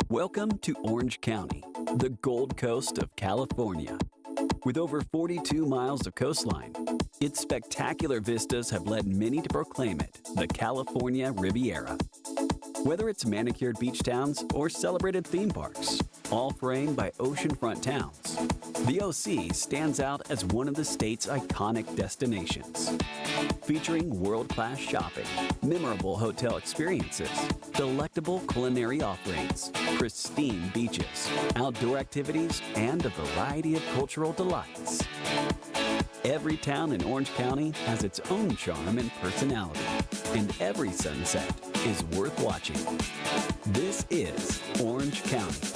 Welcome to Orange County, the Gold Coast of California. With over 42 miles of coastline, its spectacular vistas have led many to proclaim it the California Riviera. Whether it's manicured beach towns or celebrated theme parks, all framed by oceanfront towns, the OC stands out as one of the state's iconic destinations. Featuring world-class shopping, memorable hotel experiences, delectable culinary offerings, pristine beaches, outdoor activities, and a variety of cultural delights. Every town in Orange County has its own charm and personality, and every sunset is worth watching. This is Orange County.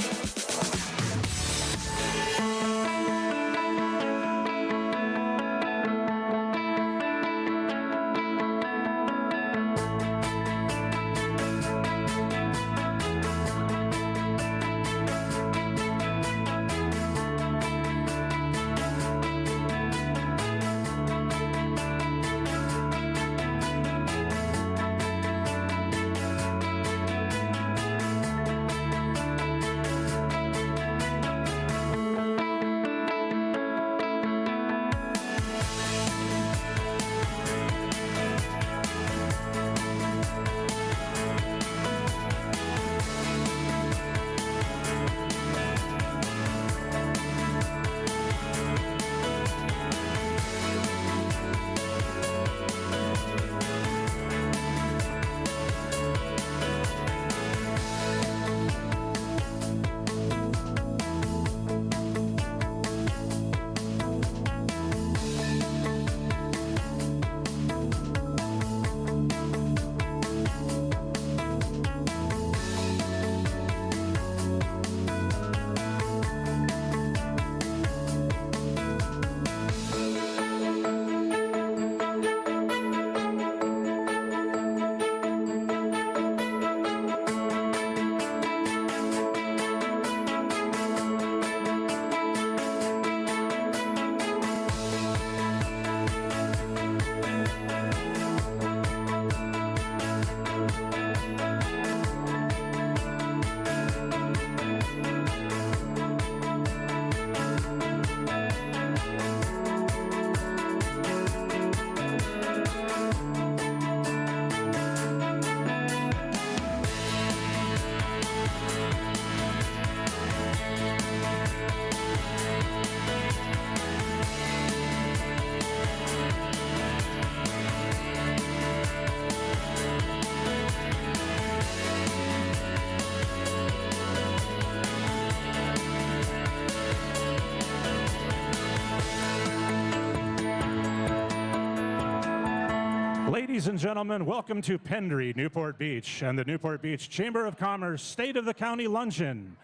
Ladies and gentlemen, welcome to Pendry, Newport Beach, and the Newport Beach Chamber of Commerce State of the County Luncheon.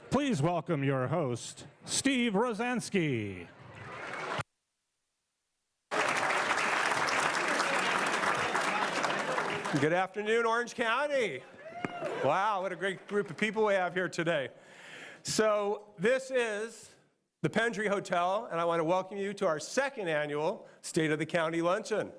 Please welcome your host, Steve Rosansky. Good afternoon, Orange County. Wow, what a great group of people we have here today. So this is the Pendry Hotel, and I want to welcome you to our second annual State of the County Luncheon.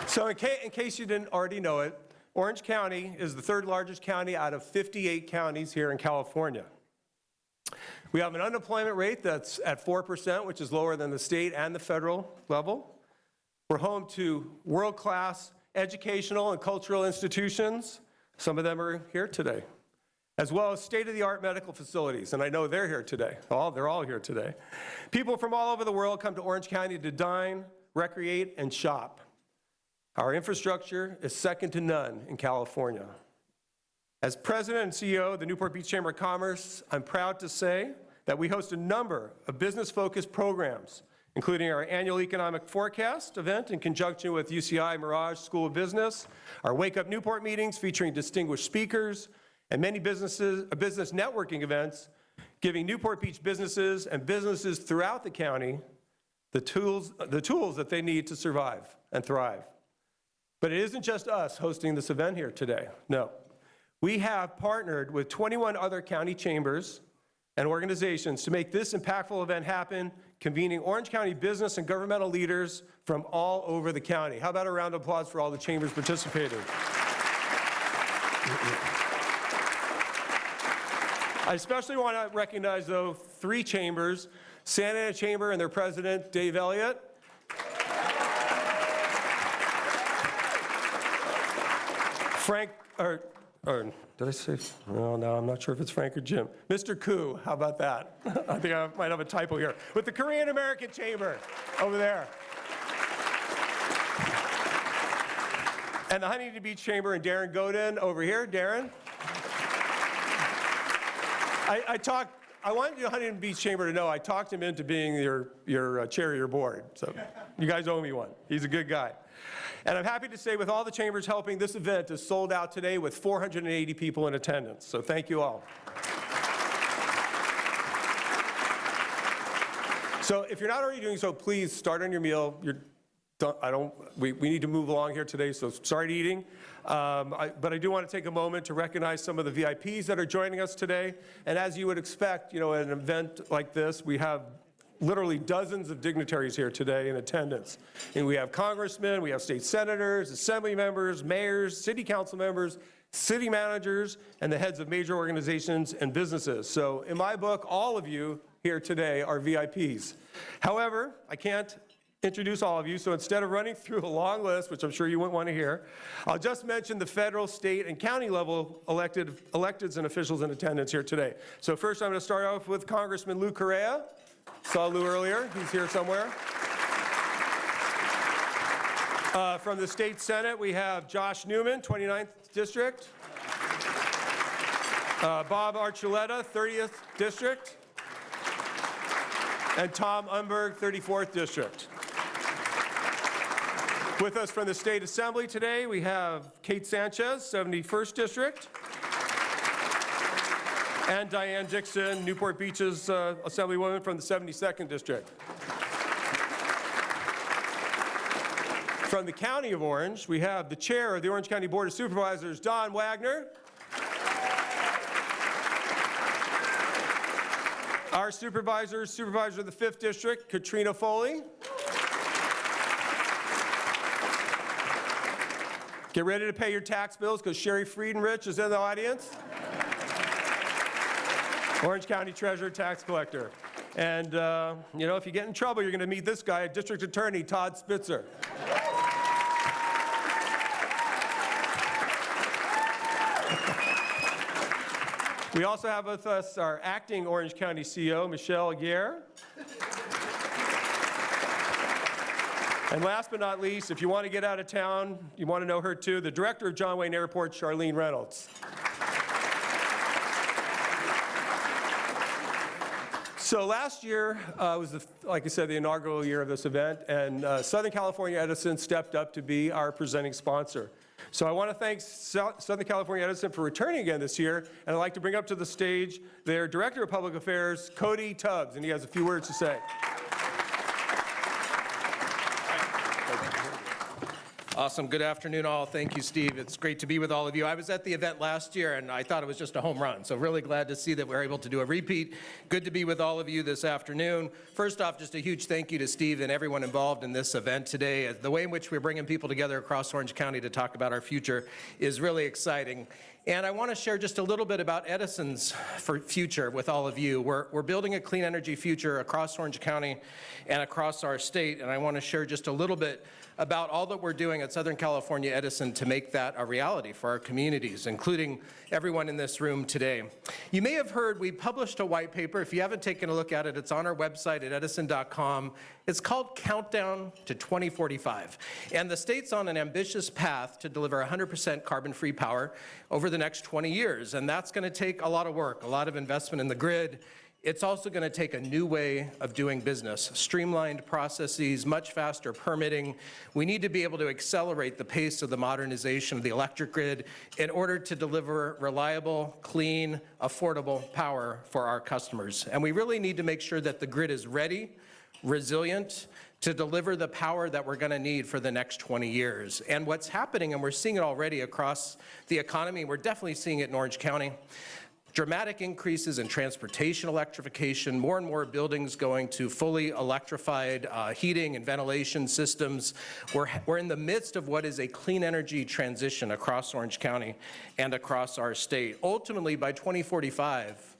So in case you didn't already know it, Orange County is the third largest county out of 58 counties here in California. We have an unemployment rate that's at 4%, which is lower than the state and the federal level. We're home to world-class educational and cultural institutions. Some of them are here today, as well as state-of-the-art medical facilities, and I know they're here today. They're all here today. People from all over the world come to Orange County to dine, recreate, and shop. Our infrastructure is second to none in California. As President and CEO of the Newport Beach Chamber of Commerce, I'm proud to say that we host a number of business-focused programs, including our annual economic forecast event in conjunction with UCI Mirage School of Business, our Wake Up Newport meetings featuring distinguished speakers, and many business networking events, giving Newport Beach businesses and businesses throughout the county the tools that they need to survive and thrive. But it isn't just us hosting this event here today. No. We have partnered with 21 other county chambers and organizations to make this impactful event happen, convening Orange County business and governmental leaders from all over the county. How about a round of applause for all the chambers participating? I especially want to recognize, though, 3 chambers, Santa Ana Chamber and their president, Dave Elliott. Frank, or did I say, no, I'm not sure if it's Frank or Jim. Mr. Koo, how about that? I think I might have a typo here. With the Korean American Chamber over there. And the Huntington Beach Chamber and Darren Godin over here. Darren? I want the Huntington Beach Chamber to know I talked him into being your chair of your board. So you guys owe me one. He's a good guy. And I'm happy to say with all the chambers helping, this event is sold out today with 480 people in attendance. So thank you all. So if you're not already doing so, please start on your meal. We need to move along here today, so start eating. But I do want to take a moment to recognize some of the VIPs that are joining us today. And as you would expect, at an event like this, we have literally dozens of dignitaries here today in attendance. And we have congressmen, we have state senators, assembly members, mayors, city council members, city managers, and the heads of major organizations and businesses. So in my book, all of you here today are VIPs. However, I can't introduce all of you, so instead of running through a long list, which I'm sure you wouldn't want to hear, I'll just mention the federal, state, and county level electeds and officials in attendance here today. So first I'm going to start off with Congressman Lou Correa. Saw Lou earlier, he's here somewhere. From the state senate, we have Josh Newman, 29th district. Bob Archuleta, 30th district. And Tom Umberg, 34th district. With us from the State Assembly today, we have Kate Sanchez, 71st District, and Diane Dixon, Newport Beach's Assemblywoman from the 72nd District. From the County of Orange, we have the Chair of the Orange County Board of Supervisors, Don Wagner. Our Supervisor of the 5th District, Katrina Foley. Get ready to pay your tax bills because Sherry Friedenrich is in the audience. Orange County Treasurer, Tax Collector. And, if you get in trouble, you're going to meet this guy, District Attorney Todd Spitzer. We also have with us our acting Orange County CEO, Michelle Aguirre. And last but not least, if you want to get out of town, you want to know her too, the director of John Wayne Airport, Charlene Reynolds. So last year was, like I said, the inaugural year of this event, and Southern California Edison stepped up to be our presenting sponsor. So I want to thank Southern California Edison for returning again this year, and I'd like to bring up to the stage their Director of Public Affairs, Cody Tubbs, and he has a few words to say. Awesome. Good afternoon, all. Thank you, Steve. It's great to be with all of you. I was at the event last year, and I thought it was just a home run. So really glad to see that we're able to do a repeat. Good to be with all of you this afternoon. First off, just a huge thank you to Steve and everyone involved in this event today. The way in which we're bringing people together across Orange County to talk about our future is really exciting. And I want to share just a little bit about Edison's future with all of you. We're building a clean energy future across Orange County and across our state, and I want to share just a little bit about all that we're doing at Southern California Edison to make that a reality for our communities, including everyone in this room today. You may have heard we published a white paper. If you haven't taken a look at it, it's on our website at edison.com. It's called Countdown to 2045. And the state's on an ambitious path to deliver 100% carbon-free power over the next 20 years. And that's going to take a lot of work, a lot of investment in the grid. It's also going to take a new way of doing business, streamlined processes, much faster permitting. We need to be able to accelerate the pace of the modernization of the electric grid in order to deliver reliable, clean, affordable power for our customers. And we really need to make sure that the grid is ready, resilient, to deliver the power that we're going to need for the next 20 years. And what's happening, and we're seeing it already across the economy, we're definitely seeing it in Orange County, dramatic increases in transportation electrification, more and more buildings going to fully electrified heating and ventilation systems. We're in the midst of what is a clean energy transition across Orange County and across our state. Ultimately, by 2045,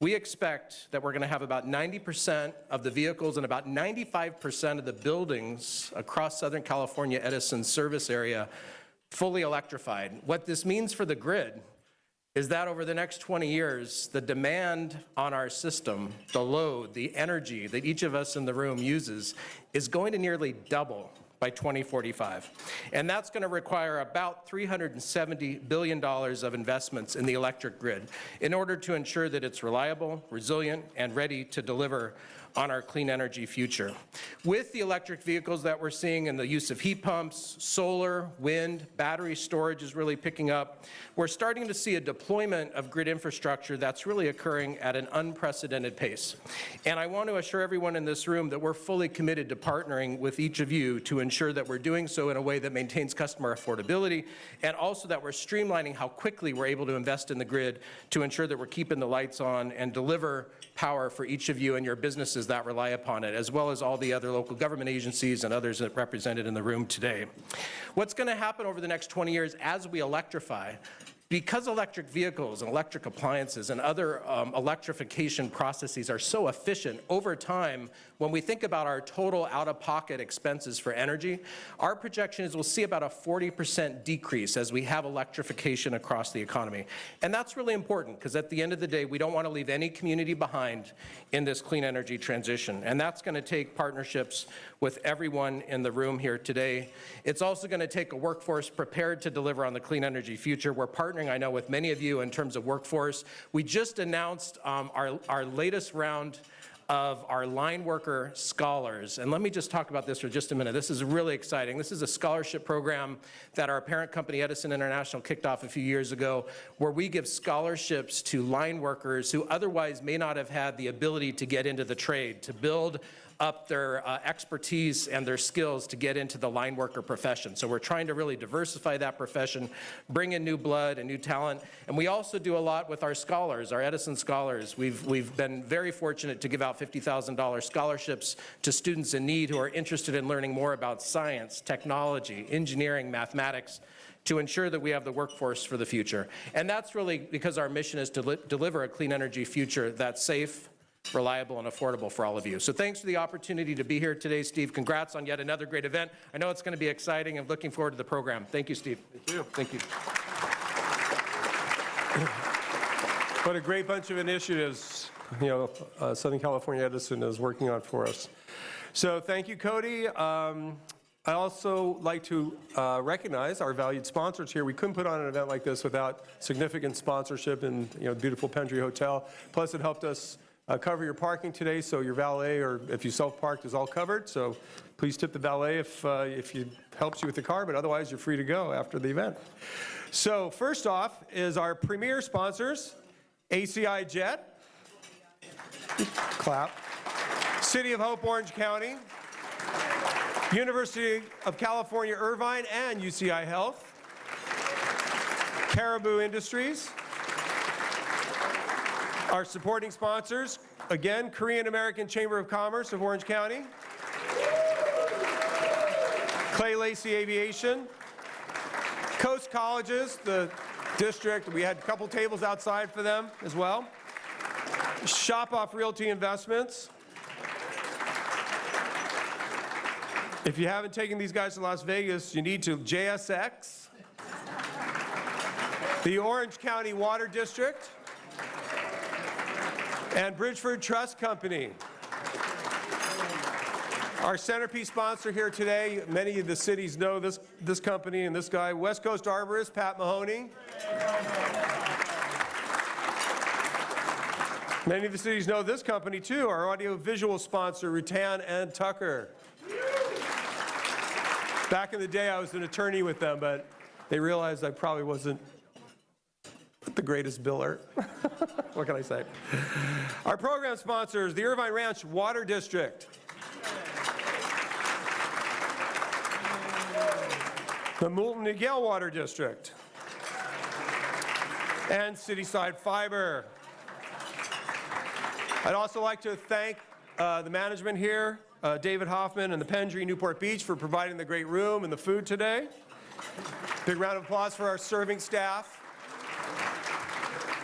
we expect that we're going to have about 90% of the vehicles and about 95% of the buildings across Southern California Edison service area fully electrified. What this means for the grid is that over the next 20 years, the demand on our system, the load, the energy that each of us in the room uses is going to nearly double by 2045. And that's going to require about $370 billion of investments in the electric grid in order to ensure that it's reliable, resilient, and ready to deliver on our clean energy future. With the electric vehicles that we're seeing and the use of heat pumps, solar, wind, battery storage is really picking up, we're starting to see a deployment of grid infrastructure that's really occurring at an unprecedented pace. And I want to assure everyone in this room that we're fully committed to partnering with each of you to ensure that we're doing so in a way that maintains customer affordability, and also that we're streamlining how quickly we're able to invest in the grid to ensure that we're keeping the lights on and deliver power for each of you and your businesses that rely upon it, as well as all the other local government agencies and others that are represented in the room today. What's going to happen over the next 20 years as we electrify? Because electric vehicles and electric appliances and other electrification processes are so efficient, over time, when we think about our total out-of-pocket expenses for energy, our projection is we'll see about a 40% decrease as we have electrification across the economy. And that's really important, because at the end of the day, we don't want to leave any community behind in this clean energy transition. And that's going to take partnerships with everyone in the room here today. It's also going to take a workforce prepared to deliver on the clean energy future. We're partnering, I know, with many of you in terms of workforce. We just announced our latest round of our line worker scholars. And let me just talk about this for just a minute. This is really exciting. This is a scholarship program that our parent company, Edison International, kicked off a few years ago, where we give scholarships to line workers who otherwise may not have had the ability to get into the trade, to build up their expertise and their skills to get into the line worker profession. So we're trying to really diversify that profession, bring in new blood and new talent. And we also do a lot with our scholars, our Edison scholars. We've been very fortunate to give out $50,000 scholarships to students in need who are interested in learning more about science, technology, engineering, mathematics, to ensure that we have the workforce for the future. And that's really because our mission is to deliver a clean energy future that's safe, reliable, and affordable for all of you. So thanks for the opportunity to be here today, Steve. Congrats on yet another great event. I know it's going to be exciting, and looking forward to the program. Thank you, Steve. Thank you. Thank you. What a great bunch of initiatives, Southern California Edison is working on for us. So thank you, Cody. I also like to recognize our valued sponsors here. We couldn't put on an event like this without significant sponsorship in beautiful Pendry Hotel. Plus, it helped us cover your parking today, so your valet, or if you self-parked, is all covered. So please tip the valet if it helps you with the car, but otherwise you're free to go after the event. So first off is our premier sponsors, ACI Jet, clap, City of Hope Orange County, University of California Irvine and UCI Health, Caribou Industries. Our supporting sponsors, again, Korean American Chamber of Commerce of Orange County, Clay Lacey Aviation, Coast Colleges, the district, we had a couple tables outside for them as well, Shop Off Realty Investments. If you haven't taken these guys to Las Vegas, you need to. JSX, the Orange County Water District, and Bridgeford Trust Company. Our centerpiece sponsor here today, many of the cities know this company and this guy, West Coast Arborist, Pat Mahoney. Many of the cities know this company too, our audiovisual sponsor, Rutan and Tucker. Back in the day, I was an attorney with them, but they realized I probably wasn't the greatest biller. What can I say? Our program sponsors, the Irvine Ranch Water District, the Moulton Niguel Water District, and Cityside Fiber. I'd also like to thank the management here, David Hoffman and the Pendry Newport Beach, for providing the great room and the food today. Big round of applause for our serving staff.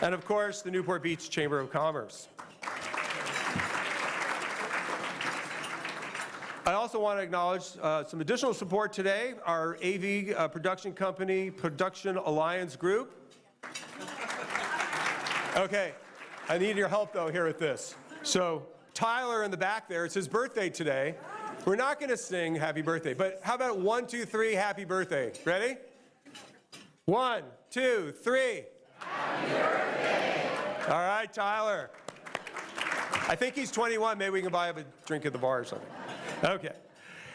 And of course, the Newport Beach Chamber of Commerce. I also want to acknowledge some additional support today, our AV production company, Production Alliance Group. Okay, I need your help though here with this. So Tyler in the back there, it's his birthday today. We're not going to sing happy birthday, but how about 1, 2, 3, happy birthday? Ready? 1, 2, 3. Happy birthday. All right, Tyler. I think he's 21. Maybe we can buy him a drink at the bar or something. Okay.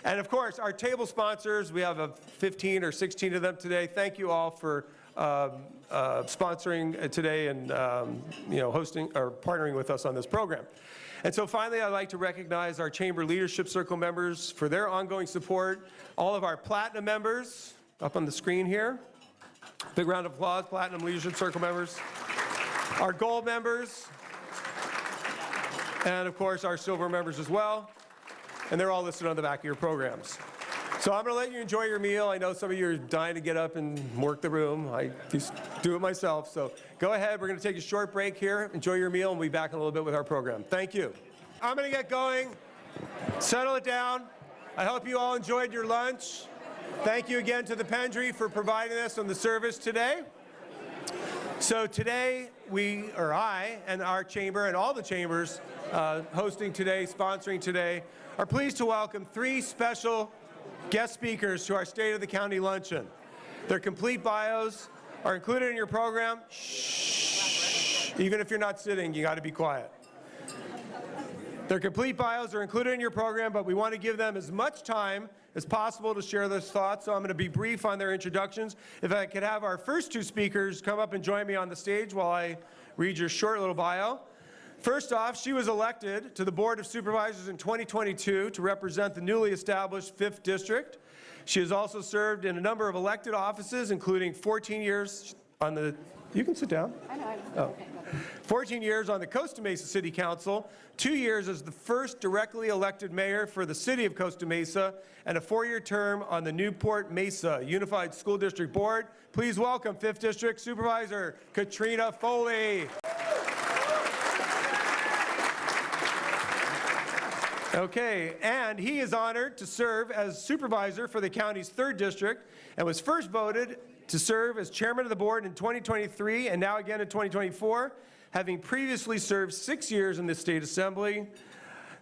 And of course, our table sponsors, we have 15 or 16 of them today. Thank you all for sponsoring today and hosting or partnering with us on this program. And so finally, I'd like to recognize our Chamber Leadership Circle members for their ongoing support. All of our Platinum members up on the screen here. Big round of applause, Platinum Leadership Circle members. Our Gold members. And of course, our Silver members as well. And they're all listed on the back of your programs. So I'm going to let you enjoy your meal. I know some of you are dying to get up and work the room. I just do it myself. So go ahead. We're going to take a short break here. Enjoy your meal, and we'll be back in a little bit with our program. Thank you. I'm going to get going. Settle it down. I hope you all enjoyed your lunch. Thank you again to the Pendry for providing us on the service today. So today, I and our chamber and all the chambers hosting today, sponsoring today, are pleased to welcome 3 special guest speakers to our State of the County Luncheon. Their complete bios are included in your program. Shh. Even if you're not sitting, you got to be quiet. Their complete bios are included in your program, but we want to give them as much time as possible to share their thoughts, so I'm going to be brief on their introductions. If I could have our first 2 speakers come up and join me on the stage while I read your short little bio. First off, she was elected to the Board of Supervisors in 2022 to represent the newly established 5th District. She has also served in a number of elected offices, including 14 years on the, you can sit down. I know. Okay. 14 years on the Costa Mesa City Council, 2 years as the first directly elected mayor for the city of Costa Mesa, and a 4-year term on the Newport Mesa Unified School District Board. Please welcome 5th District Supervisor Katrina Foley. Okay, and he is honored to serve as supervisor for the county's 3rd district and was first voted to serve as chairman of the board in 2023 and now again in 2024, having previously served 6 years in the state assembly,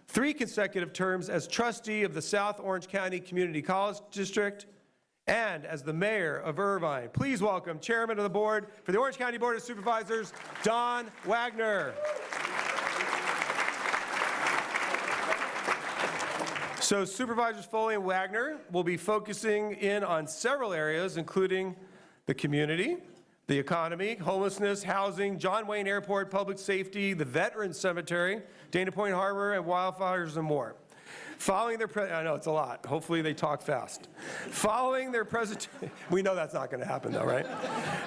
3 consecutive terms as trustee of the South Orange County Community College District, and as the mayor of Irvine. Please welcome chairman of the board for the Orange County Board of Supervisors, Don Wagner. So Supervisors Foley and Wagner will be focusing in on several areas, including the community, the economy, homelessness, housing, John Wayne Airport, public safety, the Veterans Cemetery, Dana Point Harbor, and wildfires and more. Following their, I know it's a lot. Hopefully they talk fast. Following their presentation, we know that's not going to happen though, right?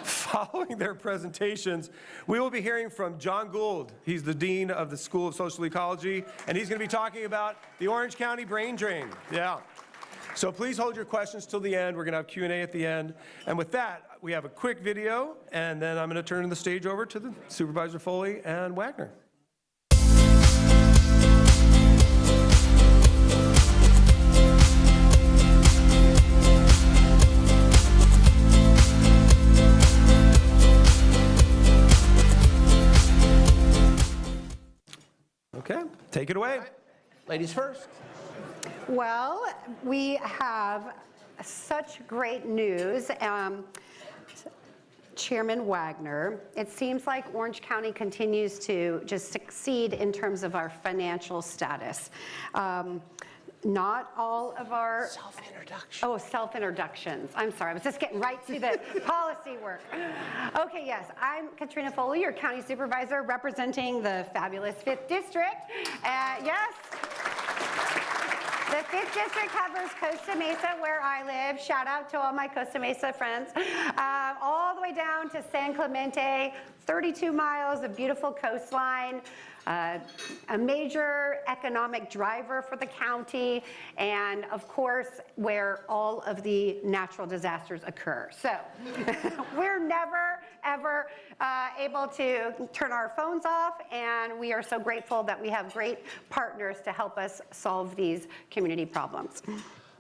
Following their presentations, we will be hearing from John Gould. He's the Dean of the School of Social Ecology, and he's going to be talking about the Orange County brain drain. Yeah. So please hold your questions till the end. We're going to have Q&A at the end. And with that, we have a quick video, and then I'm going to turn the stage over to the Supervisor Foley and Wagner. Okay, take it away. Right. Ladies first. Well, we have such great news. Chairman Wagner, it seems like Orange County continues to just succeed in terms of our financial status. Not all of our... Self-introduction. Oh, self-introductions. I'm sorry. I was just getting right to the policy work. Okay, yes. I'm Katrina Foley, your county supervisor representing the fabulous 5th District. Yes. The 5th District covers Costa Mesa, where I live. Shout out to all my Costa Mesa friends. All the way down to San Clemente, 32 miles of beautiful coastline, a major economic driver for the county, and of course, where all of the natural disasters occur. So we're never, ever able to turn our phones off, and we are so grateful that we have great partners to help us solve these community problems.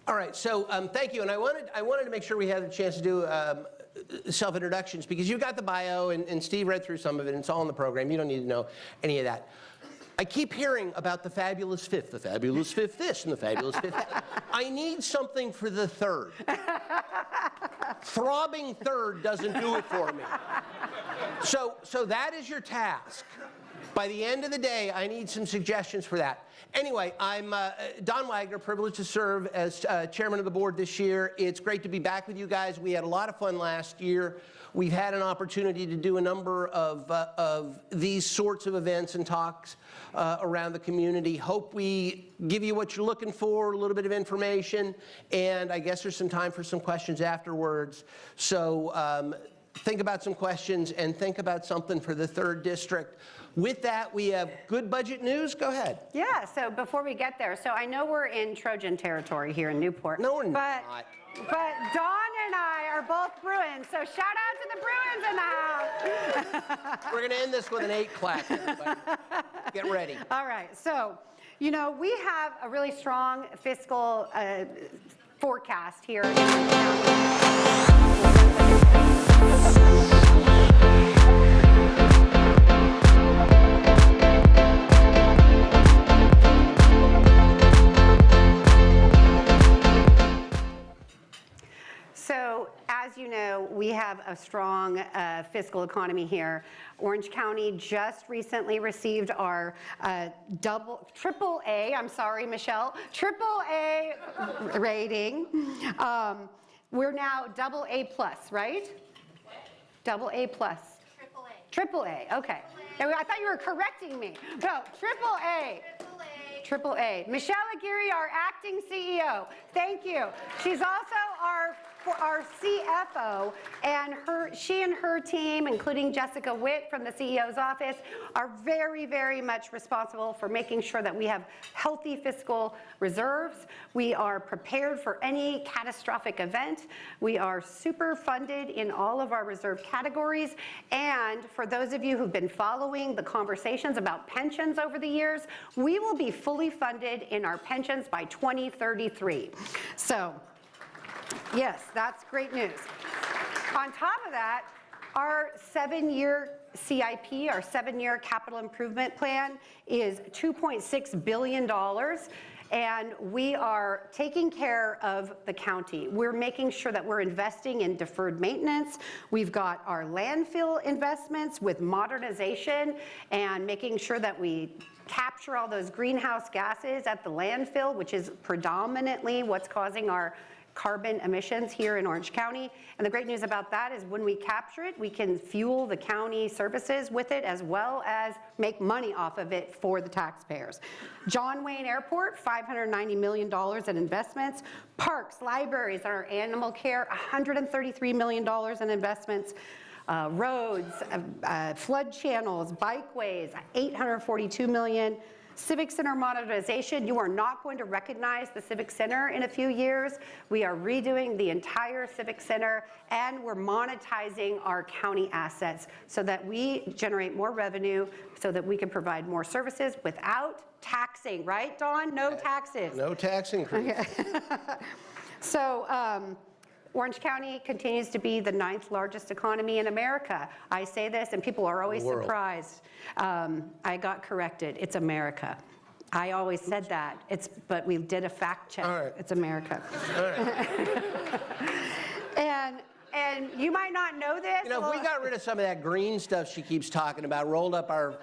All right, so thank you, and I wanted to make sure we had a chance to do self-introductions, because you got the bio, and Steve read through some of it, and it's all in the program. You don't need to know any of that. I keep hearing about the fabulous fifth this, and the fabulous fifth that. I need something for the third. Throbbing third doesn't do it for me. So that is your task. By the end of the day, I need some suggestions for that. Anyway, I'm Don Wagner, privileged to serve as chairman of the board this year. It's great to be back with you guys. We had a lot of fun last year. We've had an opportunity to do a number of these sorts of events and talks around the community. Hope we give you what you're looking for, a little bit of information, and I guess there's some time for some questions afterwards. So think about some questions and think about something for the 3rd District. With that, we have good budget news. Go ahead. Yeah, so before we get there, so I know we're in Trojan territory here in Newport. No, we're not. But Dawn and I are both Bruins, so shout out to the Bruins in the house. We're going to end this with an 8 clap. Everybody. Get ready. All right, so, you know, we have a really strong fiscal forecast here in the county. So, as you know, we have a strong fiscal economy here. Orange County just recently received our triple A, I'm sorry, Michelle, triple A rating. We're now AA+, right? Double A+. Triple A, okay. Now, I thought you were correcting me. No, triple A. Triple A. Michelle Aguirre, our acting CEO. Thank you. She's also our CFO, and she and her team, including Jessica Witt from the CEO's office, are very, very much responsible for making sure that we have healthy fiscal reserves. We are prepared for any catastrophic event. We are super funded in all of our reserve categories. And for those of you who've been following the conversations about pensions over the years, we will be fully funded in our pensions by 2033. So, yes, that's great news. On top of that, our 7-year CIP, our 7-year capital improvement plan, is $2.6 billion. And we are taking care of the county. We're making sure that we're investing in deferred maintenance. We've got our landfill investments with modernization and making sure that we capture all those greenhouse gases at the landfill, which is predominantly what's causing our carbon emissions here in Orange County. And the great news about that is when we capture it, we can fuel the county services with it as well as make money off of it for the taxpayers. John Wayne Airport, $590 million in investments. Parks, libraries, and our animal care, $133 million in investments. Roads, flood channels, bikeways, $842 million. Civic Center modernization, you are not going to recognize the Civic Center in a few years. We are redoing the entire Civic Center, and we're monetizing our county assets so that we generate more revenue so that we can provide more services without taxing, right, Dawn? No taxes. No tax increase. Okay. So, Orange County continues to be the 9th largest economy in America. I say this and people are always surprised. I got corrected, it's America. I always said that, but we did a fact check. All right. It's America. All right. And you might not know this. You know, if we got rid of some of that green stuff she keeps talking about, rolled up our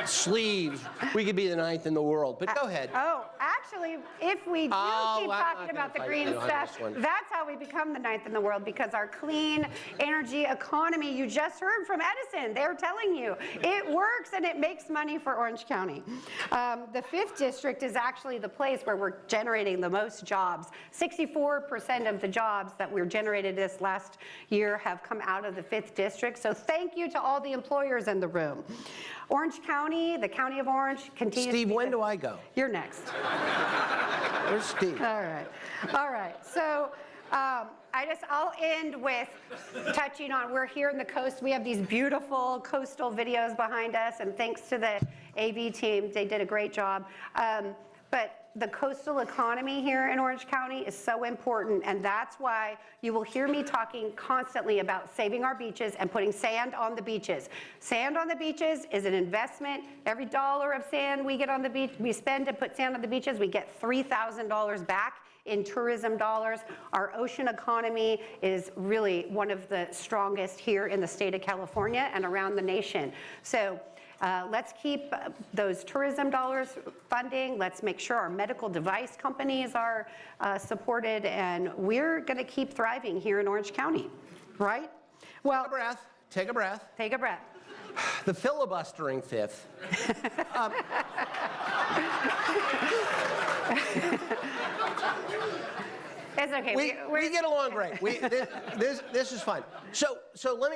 sleeves, we could be the 9th in the world. But go ahead. Oh, actually, Actually, if we do keep talking about the green stuff, that's how we become the 9th in the world, because our clean energy economy, you just heard from Edison, they're telling you, it works and it makes money for Orange County. The 5th district is actually the place where we're generating the most jobs. 64% of the jobs that were generated this last year have come out of the 5th district, so thank you to all the employers in the room. Orange County, the County of Orange, continues. Steve, when do I go? You're next. Where's Steve? All right. So I'll end with touching on, we're here in the coast. We have these beautiful coastal videos behind us, and thanks to the AV team, they did a great job. But the coastal economy here in Orange County is so important, and that's why you will hear me talking constantly about saving our beaches and putting sand on the beaches. Sand on the beaches is an investment. Every dollar of sand we get on the beach, we spend to put sand on the beaches, we get $3,000 back in tourism dollars. Our ocean economy is really one of the strongest here in the state of California and around the nation. So let's keep those tourism dollars funding. Let's make sure our medical device companies are supported, and we're going to keep thriving here in Orange County, right? Well, Take a breath. Take a breath. The filibustering 5th. It's okay. We get along great. This is fun. So let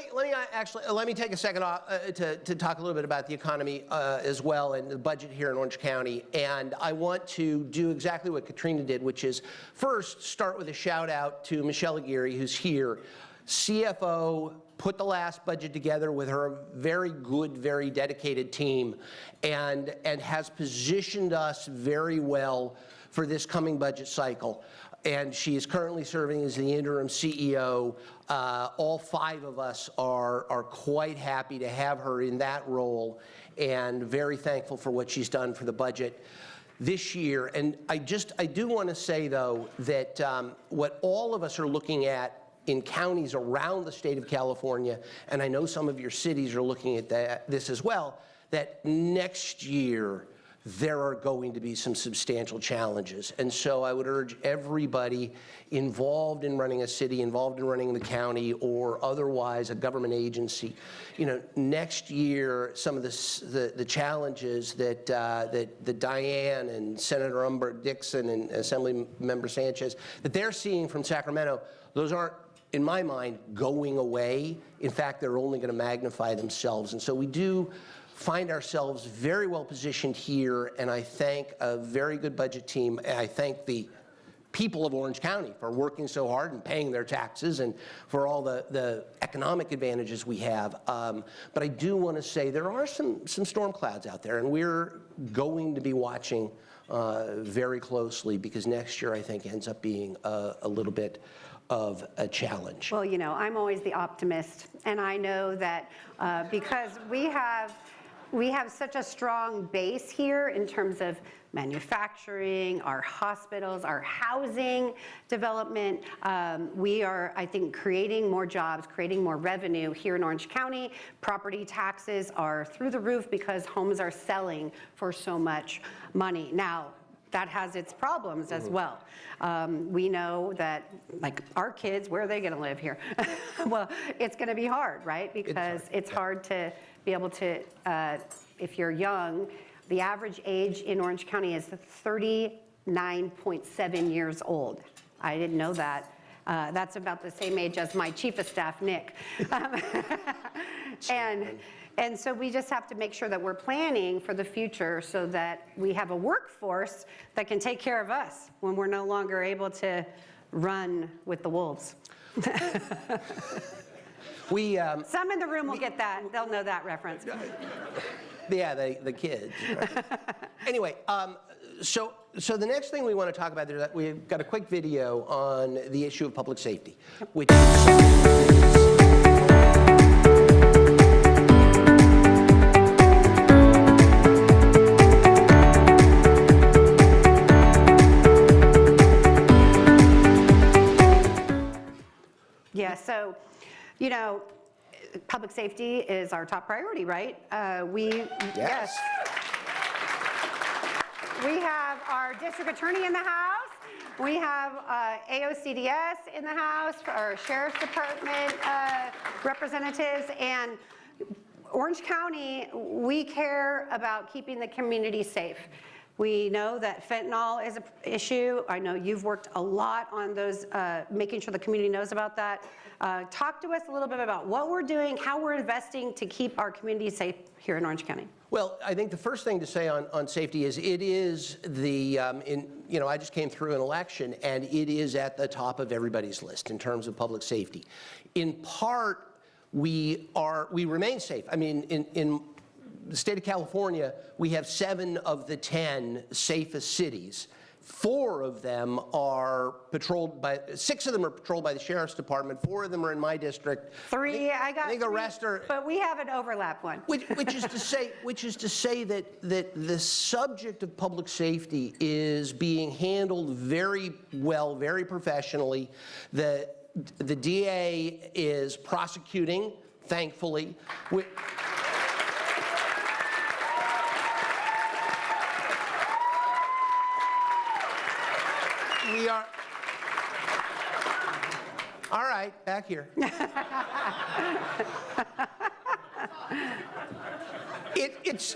me take a second off, to talk a little bit about the economy as well, and the budget here in Orange County. And I want to do exactly what Katrina did, which is first start with a shout out to Michelle Aguirre, who's here, CFO, put the last budget together with her very good, very dedicated team, and has positioned us very well for this coming budget cycle. And she is currently serving as the interim CEO. All 5 of us are quite happy to have her in that role, and very thankful for what she's done for the budget this year. And I do want to say, though, that what all of us are looking at in counties around the state of California, and I know some of your cities are looking at this as well, that next year there are going to be some substantial challenges. And so I would urge everybody involved in running a city, involved in running the county, or otherwise a government agency, next year, some of the challenges that Diane and Senator Umber Dixon and Assemblymember Sanchez, that they're seeing from Sacramento, those aren't, in my mind, going away. In fact, they're only going to magnify themselves. And so we do find ourselves very well positioned here, and I thank a very good budget team, and I thank the people of Orange County for working so hard and paying their taxes, and for all the economic advantages we have. But I do want to say there are some storm clouds out there, and we're going to be watching very closely, because next year I think ends up being a little bit of a challenge. Well, I'm always the optimist, and I know that because we have such a strong base here in terms of manufacturing, our hospitals, our housing development. We are, I think, creating more jobs, creating more revenue here in Orange County. Property taxes are through the roof because homes are selling for so much money. Now, that has its problems as well. We know that, like, our kids, where are they going to live here? Well, it's going to be hard, right? Because it's hard to be able to, if you're young, the average age in Orange County is 39.7 years old. I didn't know that. That's about the same age as my chief of staff, Nick. And so we just have to make sure that we're planning for the future so that we have a workforce that can take care of us when we're no longer able to run with the wolves. Some in the room will get that. They'll know that reference. Yeah, the kids. Right? Anyway, so the next thing we want to talk about is that we've got a quick video on the issue of public safety, which Yeah, so, public safety is our top priority, right? Yes. We have our district attorney in the house. We have AOCDS in the house, our sheriff's department representatives, and Orange County, we care about keeping the community safe. We know that fentanyl is an issue. I know you've worked a lot on those, making sure the community knows about that. Talk to us a little bit about what we're doing, how we're investing to keep our community safe here in Orange County. Well, I think the first thing to say on safety is it is the, I just came through an election, and it is at the top of everybody's list in terms of public safety. In part, we remain safe. I mean, in the state of California, we have 7 of the 10 safest cities. 4 of them are patrolled by, 6 of them are patrolled by the sheriff's department. 4 of them are in my district. 3, I got 3, the rest are, but we have an overlap one. which is to say that the subject of public safety is being handled very well, very professionally. The DA is prosecuting, thankfully. We are, all right, back here. It's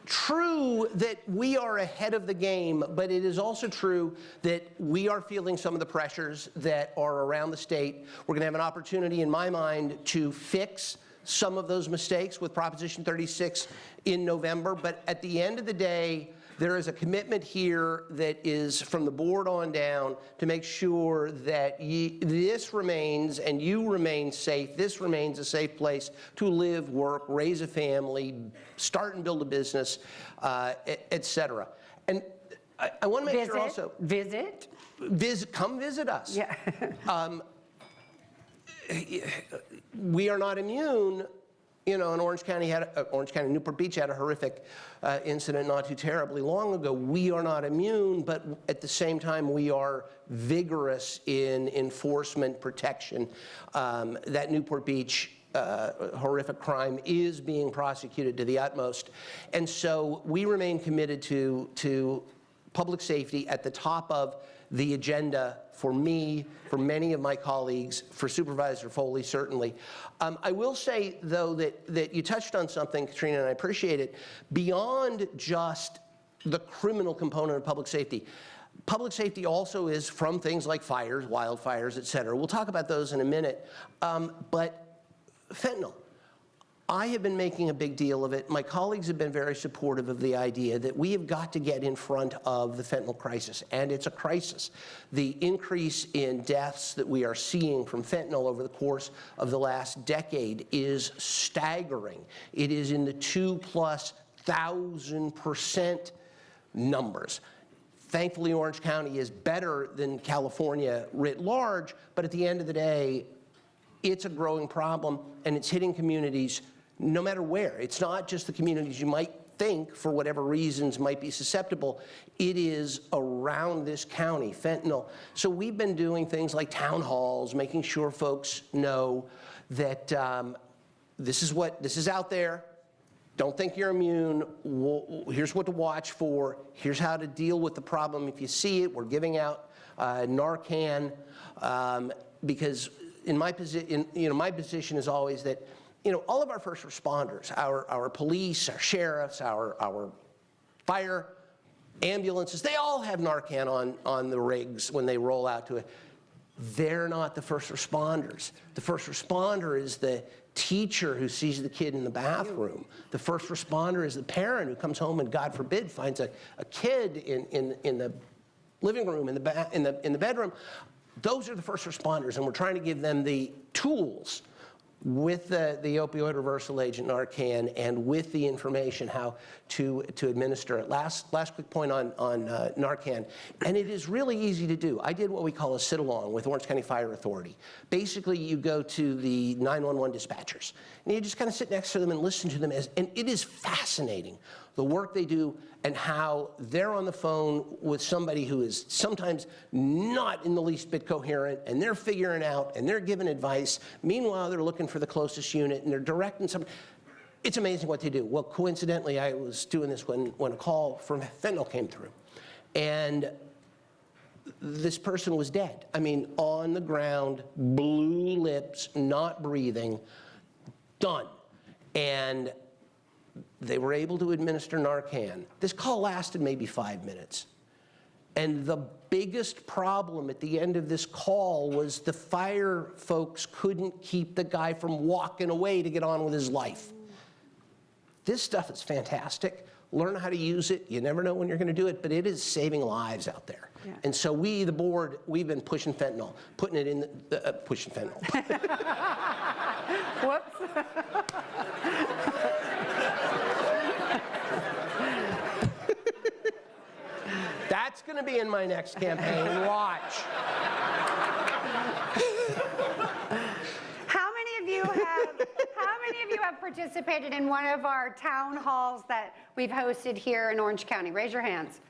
true that we are ahead of the game, but it is also true that we are feeling some of the pressures that are around the state. We're going to have an opportunity, in my mind, to fix some of those mistakes with Proposition 36 in November, but at the end of the day, there is a commitment here that is from the board on down to make sure that this remains and you remain safe. This remains a safe place to live, work, raise a family, start and build a business, et cetera. And I want to make sure also... Come visit us. Yeah. We are not immune. You know, and Orange County, Newport Beach had a horrific incident not too terribly long ago. We are not immune, but at the same time, we are vigorous in enforcement protection. That Newport Beach horrific crime is being prosecuted to the utmost. And so we remain committed to public safety at the top of the agenda for me, for many of my colleagues, for Supervisor Foley, certainly. I will say, though, that you touched on something, Katrina, and I appreciate it, beyond just the criminal component of public safety. Public safety also is from things like fires, wildfires, et cetera. We'll talk about those in a minute. But fentanyl. I have been making a big deal of it. My colleagues have been very supportive of the idea that we have got to get in front of the fentanyl crisis, and it's a crisis. The increase in deaths that we are seeing from fentanyl over the course of the last decade is staggering. It is in the 2,000% numbers. Thankfully, Orange County is better than California writ large, but at the end of the day, it's a growing problem, and it's hitting communities no matter where. It's not just the communities you might think, for whatever reasons, might be susceptible. It is around this county, fentanyl. So we've been doing things like town halls, making sure folks know that this is out there. Don't think you're immune. Here's what to watch for. Here's how to deal with the problem if you see it. We're giving out Narcan because in my position, my position is always that, all of our first responders, our police, our sheriffs, our fire, ambulances, they all have Narcan on the rigs when they roll out to it. They're not the first responders. The first responder is the teacher who sees the kid in the bathroom. The first responder is the parent who comes home and, God forbid, finds a kid in the living room, in the bedroom. Those are the first responders, and we're trying to give them the tools with the opioid reversal agent Narcan and with the information how to administer it. Last quick point on Narcan, and it is really easy to do. I did what we call a sit-along with Orange County Fire Authority. Basically, you go to the 911 dispatchers, and you just kind of sit next to them and listen to them, and it is fascinating, the work they do and how they're on the phone with somebody who is sometimes not in the least bit coherent, and they're figuring out, and they're giving advice. Meanwhile, they're looking for the closest unit, and they're directing some. It's amazing what they do. Well, coincidentally, I was doing this when a call from fentanyl came through. And this person was dead. I mean, on the ground, blue lips, not breathing, done. And they were able to administer Narcan. This call lasted maybe 5 minutes. And the biggest problem at the end of this call was the fire folks couldn't keep the guy from walking away to get on with his life. This stuff is fantastic. Learn how to use it. You never know when you're going to do it, but it is saving lives out there. Yeah. And so we, the board, we've been pushing fentanyl, putting it in pushing fentanyl. Whoops. That's going to be in my next campaign. Watch. How many of you have participated in one of our town halls that we've hosted here in Orange County? Raise your hands.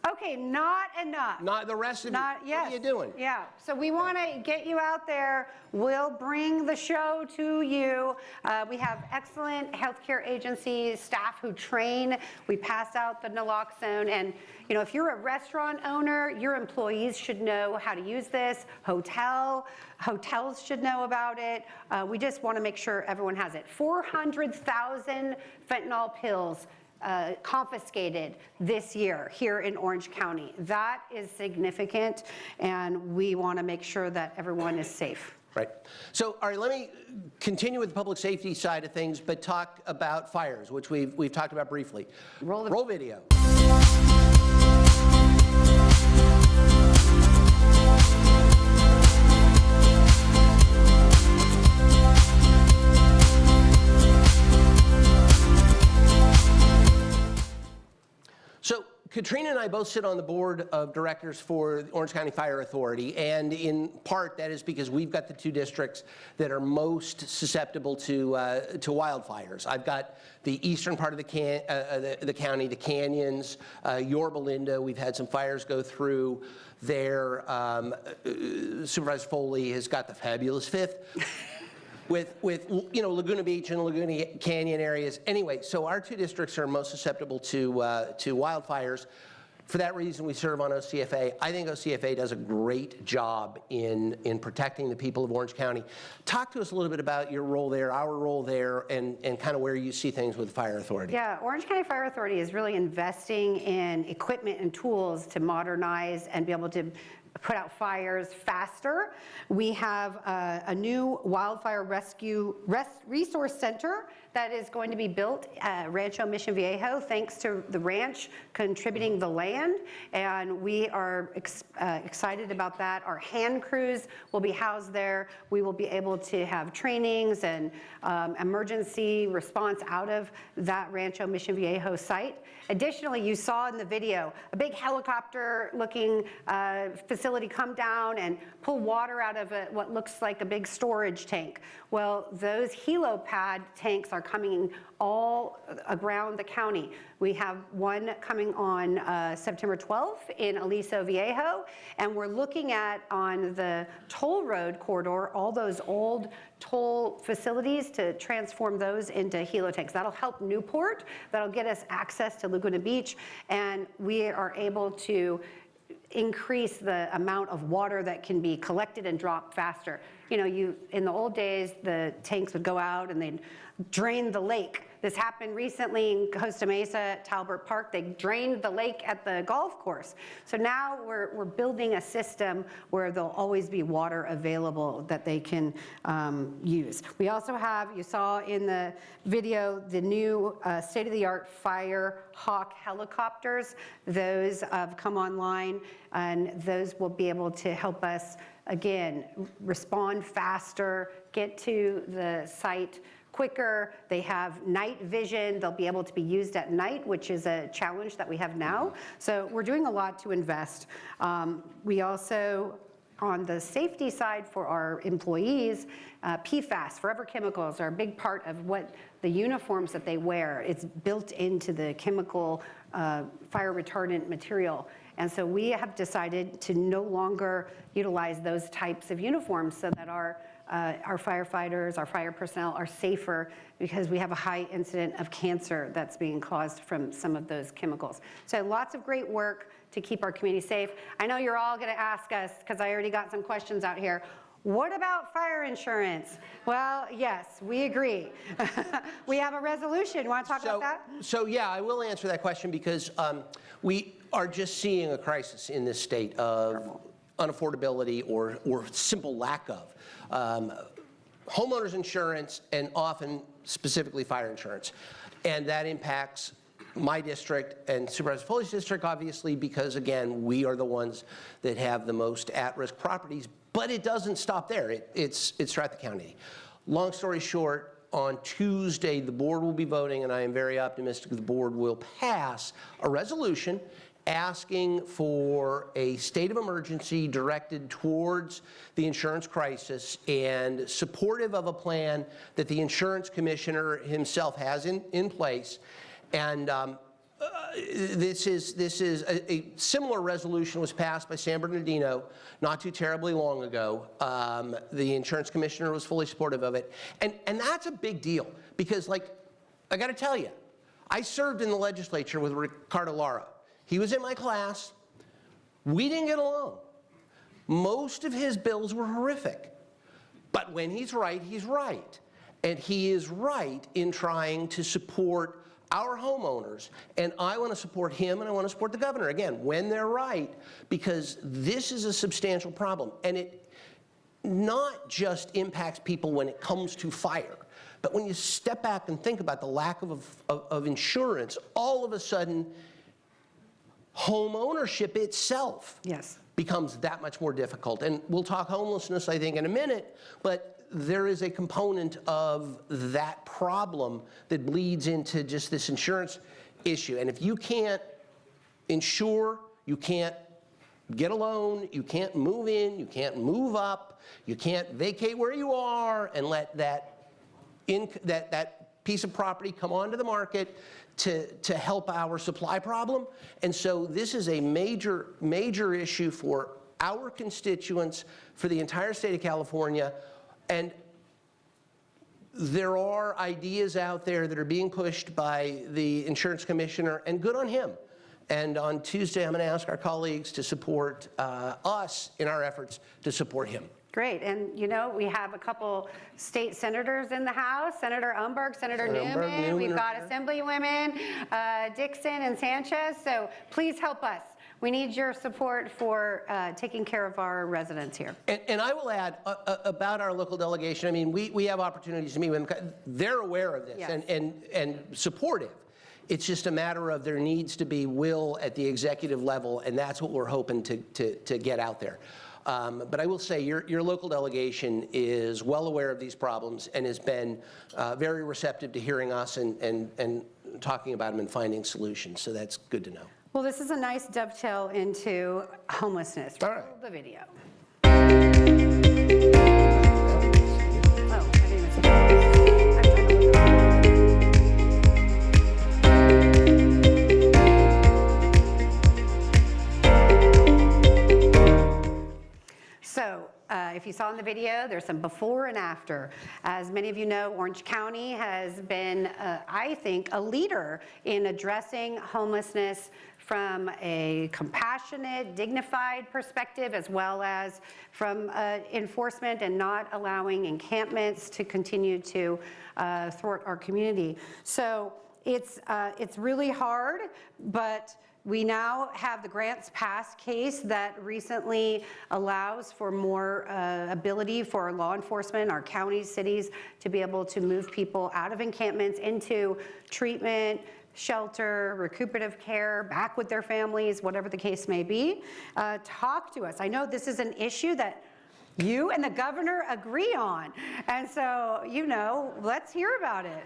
Okay, not enough. Not the rest of Not, you. yes. What are you doing? Yeah, so we want to get you out there. We'll bring the show to you. We have excellent healthcare agencies, staff who train. We pass out the naloxone. And you know, if you're a restaurant owner, your employees should know how to use this. Hotels should know about it. We just want to make sure everyone has it. 400,000 fentanyl pills confiscated this year here in Orange County. That is significant, and we want to make sure that everyone is safe. Right. So, all right, let me continue with the public safety side of things, but talk about fires, which we've talked about briefly. Roll video. So Katrina and I both sit on the board of directors for the Orange County Fire Authority, and in part that is because we've got the two districts that are most susceptible to wildfires. I've got the eastern part of the county, the canyons, Yorba Linda. We've had some fires go through there. Supervisor Foley has got the fabulous fifth. With you know, Laguna Beach and Laguna Canyon areas. Anyway, so our two districts are most susceptible to wildfires. For that reason, we serve on OCFA. I think OCFA does a great job in protecting the people of Orange County. Talk to us a little bit about your role there, our role there, and kind of where you see things with the Fire Authority. Yeah, Orange County Fire Authority is really investing in equipment and tools to modernize and be able to put out fires faster. We have a new wildfire rescue resource center that is going to be built at Rancho Mission Viejo, thanks to the ranch contributing the land, and we are excited about that. Our hand crews will be housed there. We will be able to have trainings and emergency response out of that Rancho Mission Viejo site. Additionally, you saw in the video a big helicopter-looking facility come down and pull water out of what looks like a big storage tank. Well, those helipad tanks are coming all around the county. We have one coming on September 12th in Aliso Viejo, and we're looking at, on the toll road corridor, all those old toll facilities to transform those into helo tanks. That'll help Newport, that'll get us access to Laguna Beach, and we are able to increase the amount of water that can be collected and dropped faster. You know, in the old days, the tanks would go out and they'd drain the lake. This happened recently in Costa Mesa at Talbot Park. They drained the lake at the golf course. So now we're building a system where there'll always be water available that they can use. We also have, you saw in the video, the new state-of-the-art Fire Hawk helicopters. Those have come online, and those will be able to help us, again, respond faster, get to the site quicker. They have night vision. They'll be able to be used at night, which is a challenge that we have now. So we're doing a lot to invest. We also, on the safety side for our employees, PFAS, forever chemicals, are a big part of what the uniforms that they wear. It's built into the chemical fire retardant material. And so we have decided to no longer utilize those types of uniforms so that our our firefighters, our fire personnel are safer because we have a high incident of cancer that's being caused from some of those chemicals. So lots of great work to keep our community safe. I know you're all going to ask us, because I already got some questions out here, what about fire insurance? Well, yes, we agree. We have a resolution. You want to talk about that? So yeah, I will answer that question because we are just seeing a crisis in this state of unaffordability or simple lack of homeowners insurance, and often specifically fire insurance. And that impacts my district and Supervisor Foley's district, obviously, because again, we are the ones that have the most at-risk properties, but it doesn't stop there. It's throughout the county. Long story short, on Tuesday, the board will be voting, and I am very optimistic the board will pass a resolution asking for a state of emergency directed towards the insurance crisis and supportive of a plan that the insurance commissioner himself has in place. And this is a similar resolution was passed by San Bernardino not too terribly long ago. The insurance commissioner was fully supportive of it. And that's a big deal because, like, I got to tell you, I served in the legislature with Ricardo Lara. He was in my class. We didn't get along. Most of his bills were horrific. But when he's right, he's right. And he is right in trying to support our homeowners, and I want to support him and I want to support the governor, again, when they're right, because this is a substantial problem. And it not just impacts people when it comes to fire, but when you step back and think about the lack of insurance, all of a sudden, home ownership itself becomes that much more difficult. And we'll talk homelessness, I think, in a minute, but there is a component of that problem that bleeds into just this insurance issue. And if you can't insure, you can't get a loan, you can't move in, you can't move up, you can't vacate where you are and let that piece of property come onto the market to help our supply problem. And so this is a major issue for our constituents, for the entire state of California. And there are ideas out there that are being pushed by the insurance commissioner, and good on him. And on Tuesday, I'm going to ask our colleagues to support us in our efforts to support him. Great, and you know, we have a couple state senators in the House, Senator Umberg, Senator Newman, we've got Assemblywomen Dixon and Sanchez, so please help us. We need your support for taking care of our residents here. And I will add about our local delegation, I mean, we have opportunities to meet with them. They're aware of this and supportive. It's just a matter of there needs to be will at the executive level, and that's what we're hoping to get out there. But I will say your local delegation is well aware of these problems and has been very receptive to hearing us and talking about them and finding solutions, so that's good to know. Well, this is a nice dovetail into homelessness. All right. Roll the video. Oh, I didn't even see that. I'm trying to look So, if you saw in the video, there's some before and after. As many of you know, Orange County has been, I think, a leader in addressing homelessness from a compassionate, dignified perspective, as well as from enforcement and not allowing encampments to continue to thwart our community. So it's really hard, but we now have the Grants Pass case that recently allows for more ability for law enforcement, our counties, cities, to be able to move people out of encampments into treatment, shelter, recuperative care, back with their families, whatever the case may be. Talk to us. I know this is an issue that you and the governor agree on. And so, you know, let's hear about it.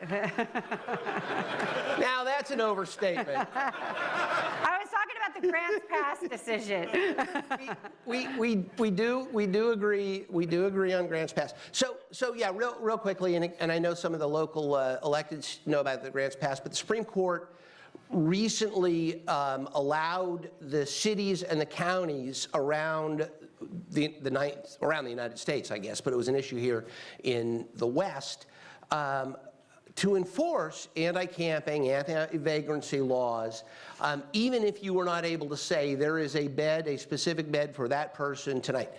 Now that's an overstatement. I was talking about the Grants Pass decision. we do agree on Grants Pass. So yeah, real quickly, and I know some of the local electeds know about the Grants Pass, but the Supreme Court recently allowed the cities and the counties around around the United States, I guess, but it was an issue here in the West, to enforce anti-camping, anti-vagrancy laws, even if you were not able to say there is a bed, a specific bed for that person tonight.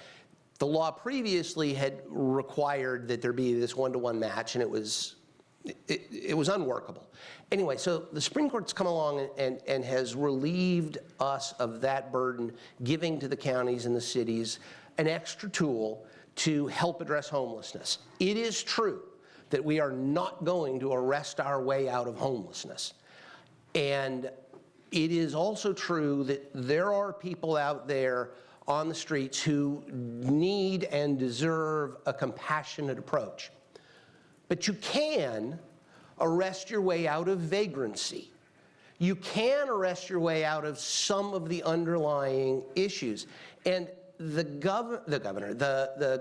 The law previously had required that there be this one-to-one match, and it was unworkable. Anyway, so the Supreme Court's come along and has relieved us of that burden, giving to the counties and the cities an extra tool to help address homelessness. It is true that we are not going to arrest our way out of homelessness. And it is also true that there are people out there on the streets who need and deserve a compassionate approach. But you can arrest your way out of vagrancy. You can arrest your way out of some of the underlying issues. And the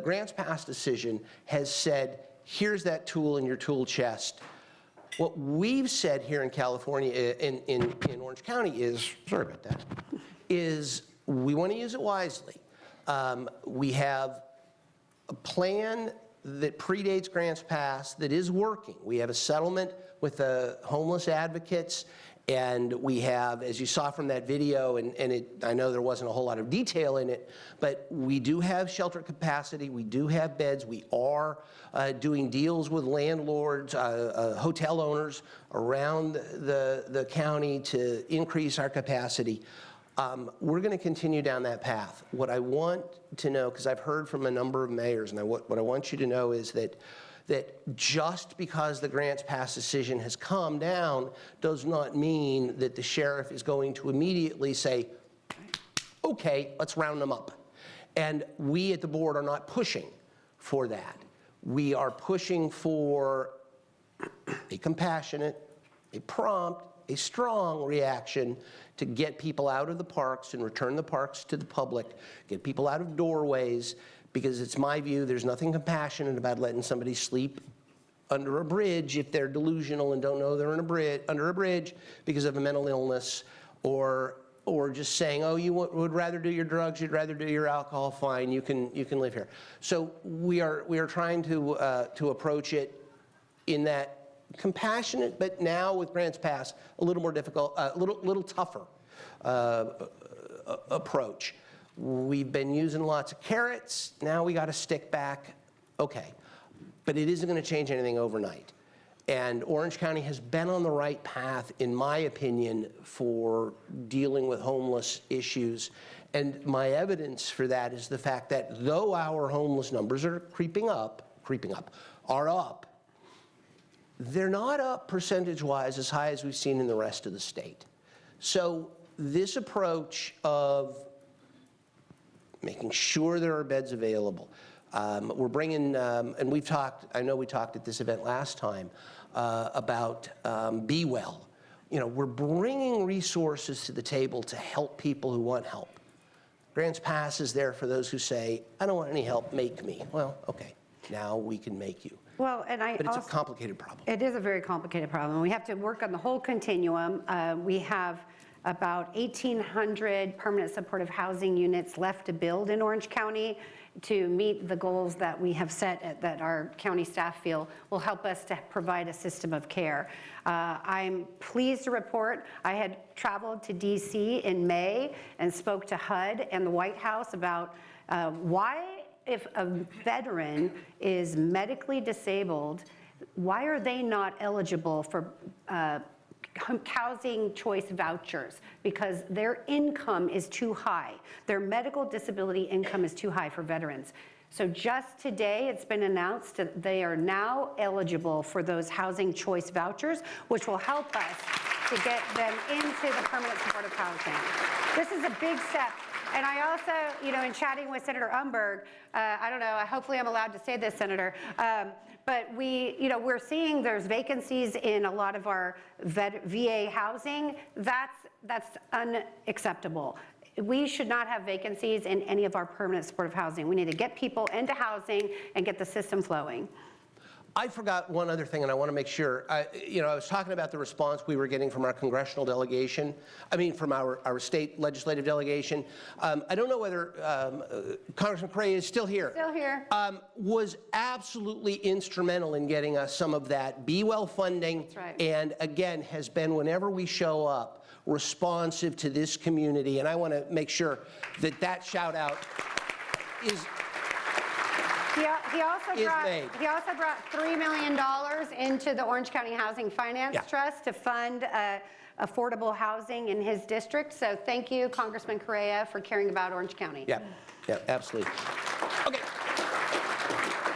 Grants Pass decision has said, here's that tool in your tool chest. What we've said here in California, in Orange County is, sorry about that, is we want to use it wisely. We have a plan that predates Grants Pass that is working. We have a settlement with the homeless advocates, and we have, as you saw from that video, I know there wasn't a whole lot of detail in it, but we do have shelter capacity, we do have beds, we are doing deals with landlords, hotel owners around the county to increase our capacity. We're going to continue down that path. What I want to know, because I've heard from a number of mayors, and what I want you to know is that just because the Grants Pass decision has calmed down does not mean that the sheriff is going to immediately say, okay, let's round them up. And we at the board are not pushing for that. We are pushing for a compassionate, a prompt, a strong reaction to get people out of the parks and return the parks to the public, get people out of doorways, because it's my view there's nothing compassionate about letting somebody sleep under a bridge if they're delusional and don't know they're under a bridge because of a mental illness, or just saying, oh, you would rather do your drugs, you'd rather do your alcohol, fine, you can live here. So we are trying to approach it in that compassionate, but now with Grants Pass, a little more difficult, a little tougher approach. We've been using lots of carrots, now we got to stick back, okay. But it isn't going to change anything overnight. And Orange County has been on the right path, in my opinion, for dealing with homeless issues. And my evidence for that is the fact that though our homeless numbers are creeping up, are up, they're not up percentage-wise as high as we've seen in the rest of the state. So this approach of making sure there are beds available, we're bringing, and we've talked, I know we talked at this event last time about Be Well. You know, we're bringing resources to the table to help people who want help. Grants Pass is there for those who say, I don't want any help, make me. Well, okay, now we can make you. Well, and but it's a complicated problem. It is a very complicated problem. We have to work on the whole continuum. We have about 1,800 permanent supportive housing units left to build in Orange County to meet the goals that we have set, that our county staff feel will help us to provide a system of care. I'm pleased to report I had traveled to DC in May and spoke to HUD and the White House about why, if a veteran is medically disabled, why are they not eligible for housing choice vouchers? Because their income is too high. Their medical disability income is too high for veterans. So just today, it's been announced that they are now eligible for those housing choice vouchers, which will help us to get them into the permanent supportive housing. This is a big step. And I also, you know, in chatting with Senator Umberg, I don't know, hopefully I'm allowed to say this, Senator, but we're seeing there's vacancies in a lot of our VA housing. That's unacceptable. We should not have vacancies in any of our permanent supportive housing. We need to get people into housing and get the system flowing. I forgot one other thing, and I want to make sure. I was talking about the response we were getting from our congressional delegation, from our state legislative delegation. I don't know whether Congressman Correa is still here. Still here. Was absolutely instrumental in getting us some of that Be Well funding. That's right. And again, has been, whenever we show up, responsive to this community. And I want to make sure that that shout out is He also brought $3 million into the Orange County Housing Finance Trust to fund affordable housing in his district. So thank you, Congressman Correa, for caring about Orange County. Yeah, absolutely. Okay.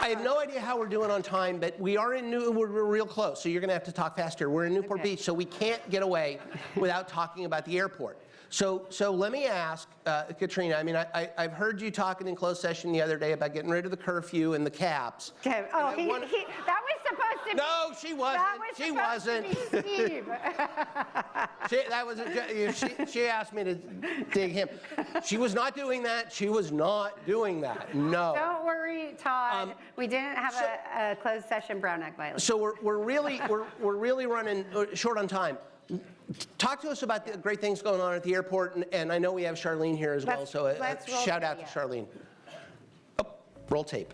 I have no idea how we're doing on time, but we are we're real close, so you're going to have to talk faster. We're in Newport Beach, so we can't get away without talking about the airport. So let me ask, Katrina, I've heard you talking in closed session the other day about getting rid of the curfew and the caps. Okay. Oh, that was supposed to be. No, she wasn't. She wasn't. To be Steve. She asked me to dig him. She was not doing that. She was not doing that. No. Don't worry, Todd. We didn't have a closed session Brown Act violation. So we're really running short on time. Talk to us about the great things going on at the airport, and I know we have Charlene here as well, so shout out to Charlene. Oh, roll tape.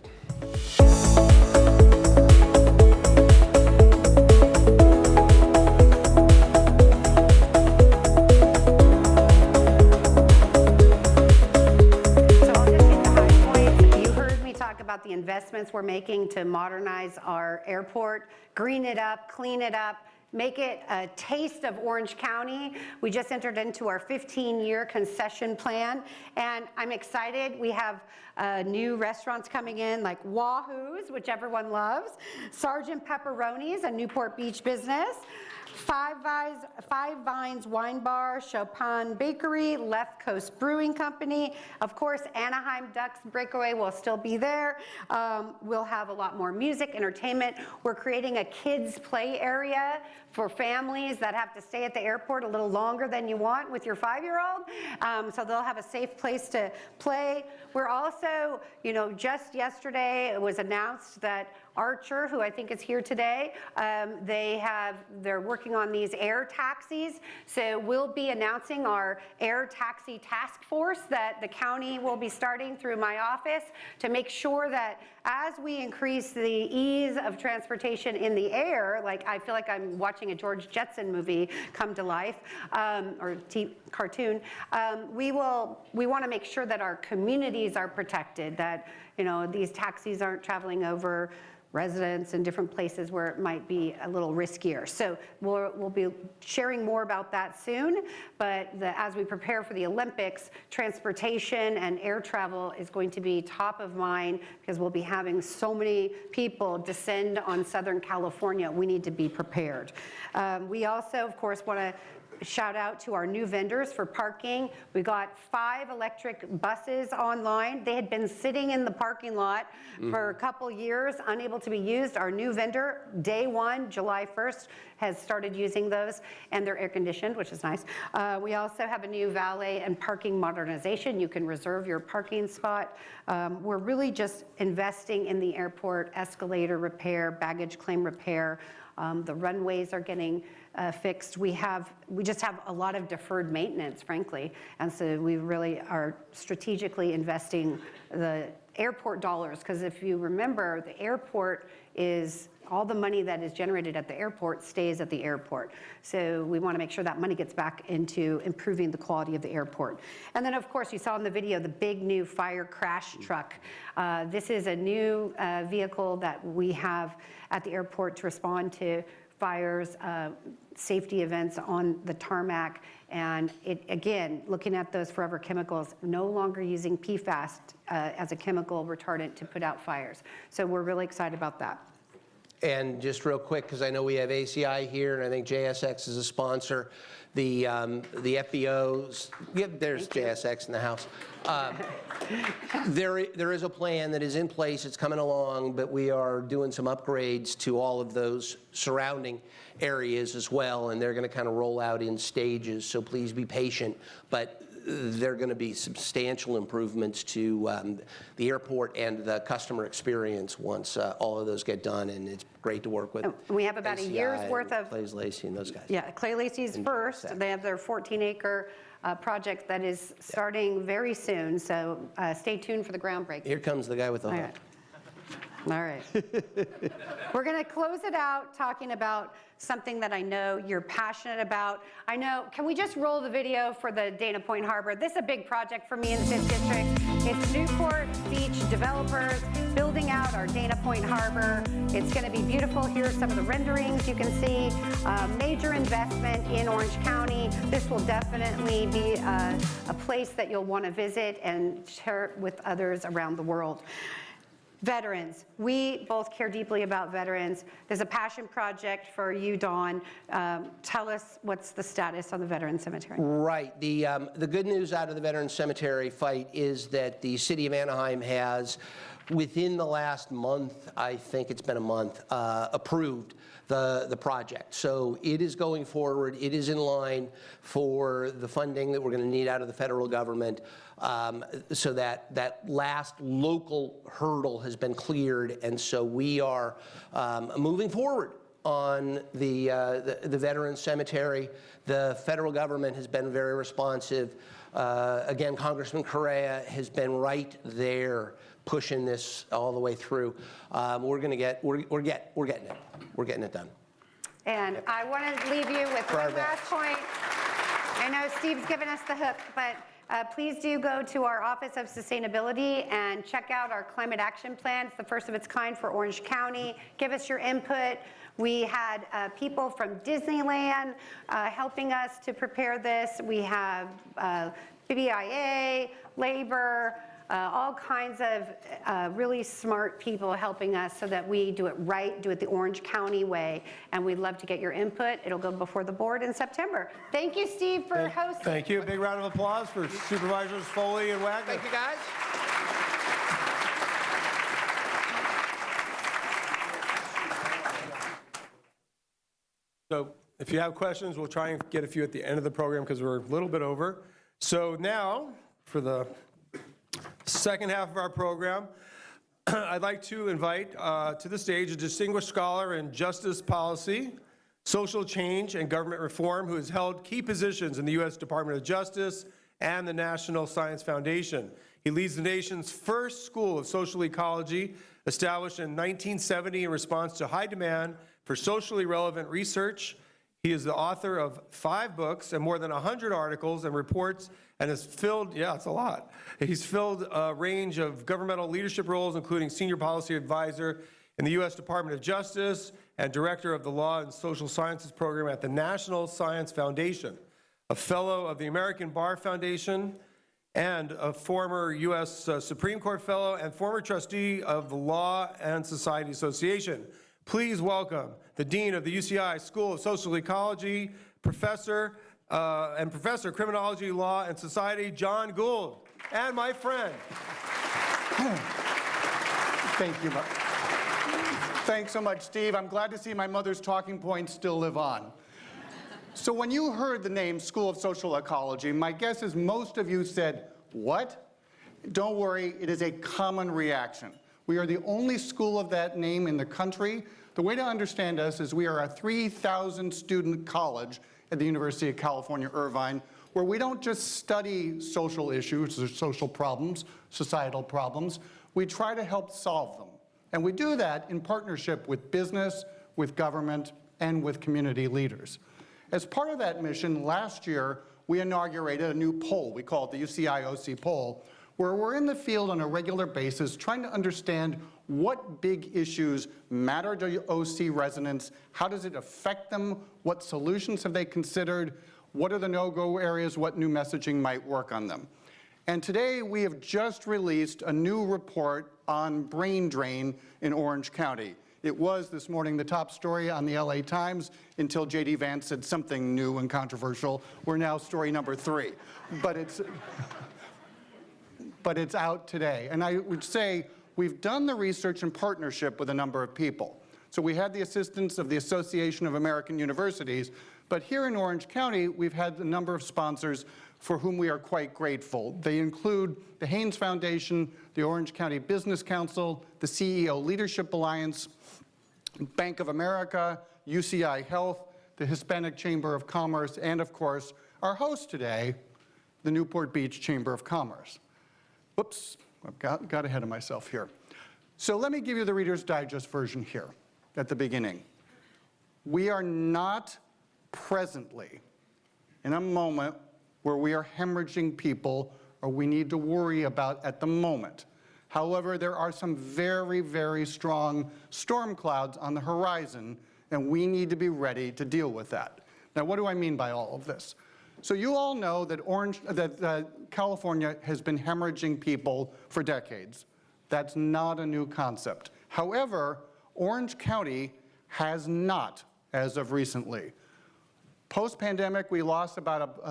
About the investments we're making to modernize our airport, green it up, clean it up, make it a taste of Orange County. We just entered into our 15-year concession plan, and I'm excited. We have new restaurants coming in like Wahoo's, which everyone loves, Sergeant Pepperoni's, a Newport Beach business, Five Vines Wine Bar, Chopin Bakery, Left Coast Brewing Company. Of course, Anaheim Ducks Breakaway will still be there. We'll have a lot more music, entertainment. We're creating a kids' play area for families that have to stay at the airport a little longer than you want with your 5-year-old. So they'll have a safe place to play. We're also, just yesterday it was announced that Archer, who I think is here today, they're working on these air taxis. So we'll be announcing our air taxi task force that the county will be starting through my office to make sure that as we increase the ease of transportation in the air, like I feel like I'm watching a George Jetson movie come to life, or cartoon, we want to make sure that our communities are protected, that these taxis aren't traveling over residents in different places where it might be a little riskier. So we'll be sharing more about that soon, but as we prepare for the Olympics, transportation and air travel is going to be top of mind because we'll be having so many people descend on Southern California. We need to be prepared. We also, of course, want to shout out to our new vendors for parking. We got 5 electric buses online. They had been sitting in the parking lot for a couple years, unable to be used. Our new vendor, day 1, July 1st, has started using those, and they're air conditioned, which is nice. We also have a new valet and parking modernization. You can reserve your parking spot. We're really just investing in the airport, escalator repair, baggage claim repair. The runways are getting fixed. We just have a lot of deferred maintenance, frankly, and so we really are strategically investing the airport dollars, because if you remember, the airport is all the money that is generated at the airport stays at the airport. So we want to make sure that money gets back into improving the quality of the airport. And then, of course, you saw in the video the big new fire crash truck. This is a new vehicle that we have at the airport to respond to fires, safety events on the tarmac, and it, again, looking at those forever chemicals, no longer using PFAS as a chemical retardant to put out fires. So we're really excited about that. And just real quick, because I know we have ACI here, and I think JSX is a sponsor, the FBOs, there's JSX in the house. There is a plan that is in place, it's coming along, but we are doing some upgrades to all of those surrounding areas as well, and they're going to kind of roll out in stages, so please be patient. But there are going to be substantial improvements to the airport and the customer experience once all of those get done, and it's great to work with. We have about a year's worth of... Clay Lacey and those guys. Yeah, Clay Lacey's first. They have their 14-acre project that is starting very soon, so stay tuned for the groundbreaking. Here comes the guy with the All hook. right. All right. We're going to close it out talking about something that I know you're passionate about. I know, can we just roll the video for the Dana Point Harbor? This is a big project for me in the 5th District. It's Newport Beach developers building out our Dana Point Harbor. It's going to be beautiful. Here are some of the renderings you can see. Major investment in Orange County. This will definitely be a place that you'll want to visit and share with others around the world. Veterans, we both care deeply about veterans. There's a passion project for you, Dawn. Tell us what's the status on the Veterans Cemetery. Right. The good news out of the Veterans Cemetery fight is that the city of Anaheim has, within the last month, I think it's been a month, approved the project. So it is going forward. It is in line for the funding that we're going to need out of the federal government. So that last local hurdle has been cleared, and so we are moving forward on the Veterans Cemetery. The federal government has been very responsive. Again, Congressman Correa has been right there pushing this all the way through. We're getting it. We're getting it done. And I want to leave you with one last point. I know Steve's given us the hook, but please do go to our Office of Sustainability and check out our climate action plan. It's the first of its kind for Orange County. Give us your input. We had people from Disneyland helping us to prepare this. We have BBIA, labor, all kinds of really smart people helping us so that we do it right, do it the Orange County way, and we'd love to get your input. It'll go before the board in September. Thank you, Steve, for hosting. Thank you. Big round of applause for Supervisors Foley and Wagner. Thank you, guys. So if you have questions, we'll try and get a few at the end of the program because we're a little bit over. So now, for the second half of our program, I'd like to invite to the stage a distinguished scholar in justice policy, social change, and government reform who has held key positions in the U.S. Department of Justice and the National Science Foundation. He leads the nation's first school of social ecology, established in 1970 in response to high demand for socially relevant research. He is the author of 5 books and more than 100 articles and reports, and has filled, it's a lot. He's filled a range of governmental leadership roles, including senior policy advisor in the U.S. Department of Justice and director of the Law and Social Sciences program at the National Science Foundation, a fellow of the American Bar Foundation, and a former U.S. Supreme Court fellow and former trustee of the Law and Society Association. Please welcome the Dean of the UCI School of Social Ecology, Professor of Criminology, Law, and Society, John Gould, and my friend. Thank you. Thanks so much, Steve. I'm glad to see my mother's talking points still live on. So when you heard the name School of Social Ecology, my guess is most of you said, what? Don't worry, it is a common reaction. We are the only school of that name in the country. The way to understand us is we are a 3,000 student college at the University of California, Irvine, where we don't just study social issues or social problems, societal problems, we try to help solve them. And we do that in partnership with business, with government, and with community leaders. As part of that mission, last year, we inaugurated a new poll. We call it the UCI-OC poll, where we're in the field on a regular basis trying to understand what big issues matter to OC residents, how does it affect them, what solutions have they considered, what are the no-go areas, what new messaging might work on them. And today we have just released a new report on brain drain in Orange County. It was this morning the top story on the LA Times until J.D. Vance said something new and controversial. We're now story number 3. But it's out today. And I would say we've done the research in partnership with a number of people. So we had the assistance of the Association of American Universities, But here in Orange County, we've had a number of sponsors for whom we are quite grateful. They include the Haynes Foundation, the Orange County Business Council, the CEO Leadership Alliance, Bank of America, UCI Health, the Hispanic Chamber of Commerce, and of course, our host today, the Newport Beach Chamber of Commerce. Whoops, I've got ahead of myself here. So let me give you the Reader's Digest version here at the beginning. We are not presently in a moment where we are hemorrhaging people or we need to worry about at the moment. However, there are some very, very strong storm clouds on the horizon, and we need to be ready to deal with that. Now, what do I mean by all of this? So you all know that California has been hemorrhaging people for decades. That's not a new concept. However, Orange County has not as of recently. Post-pandemic, we lost about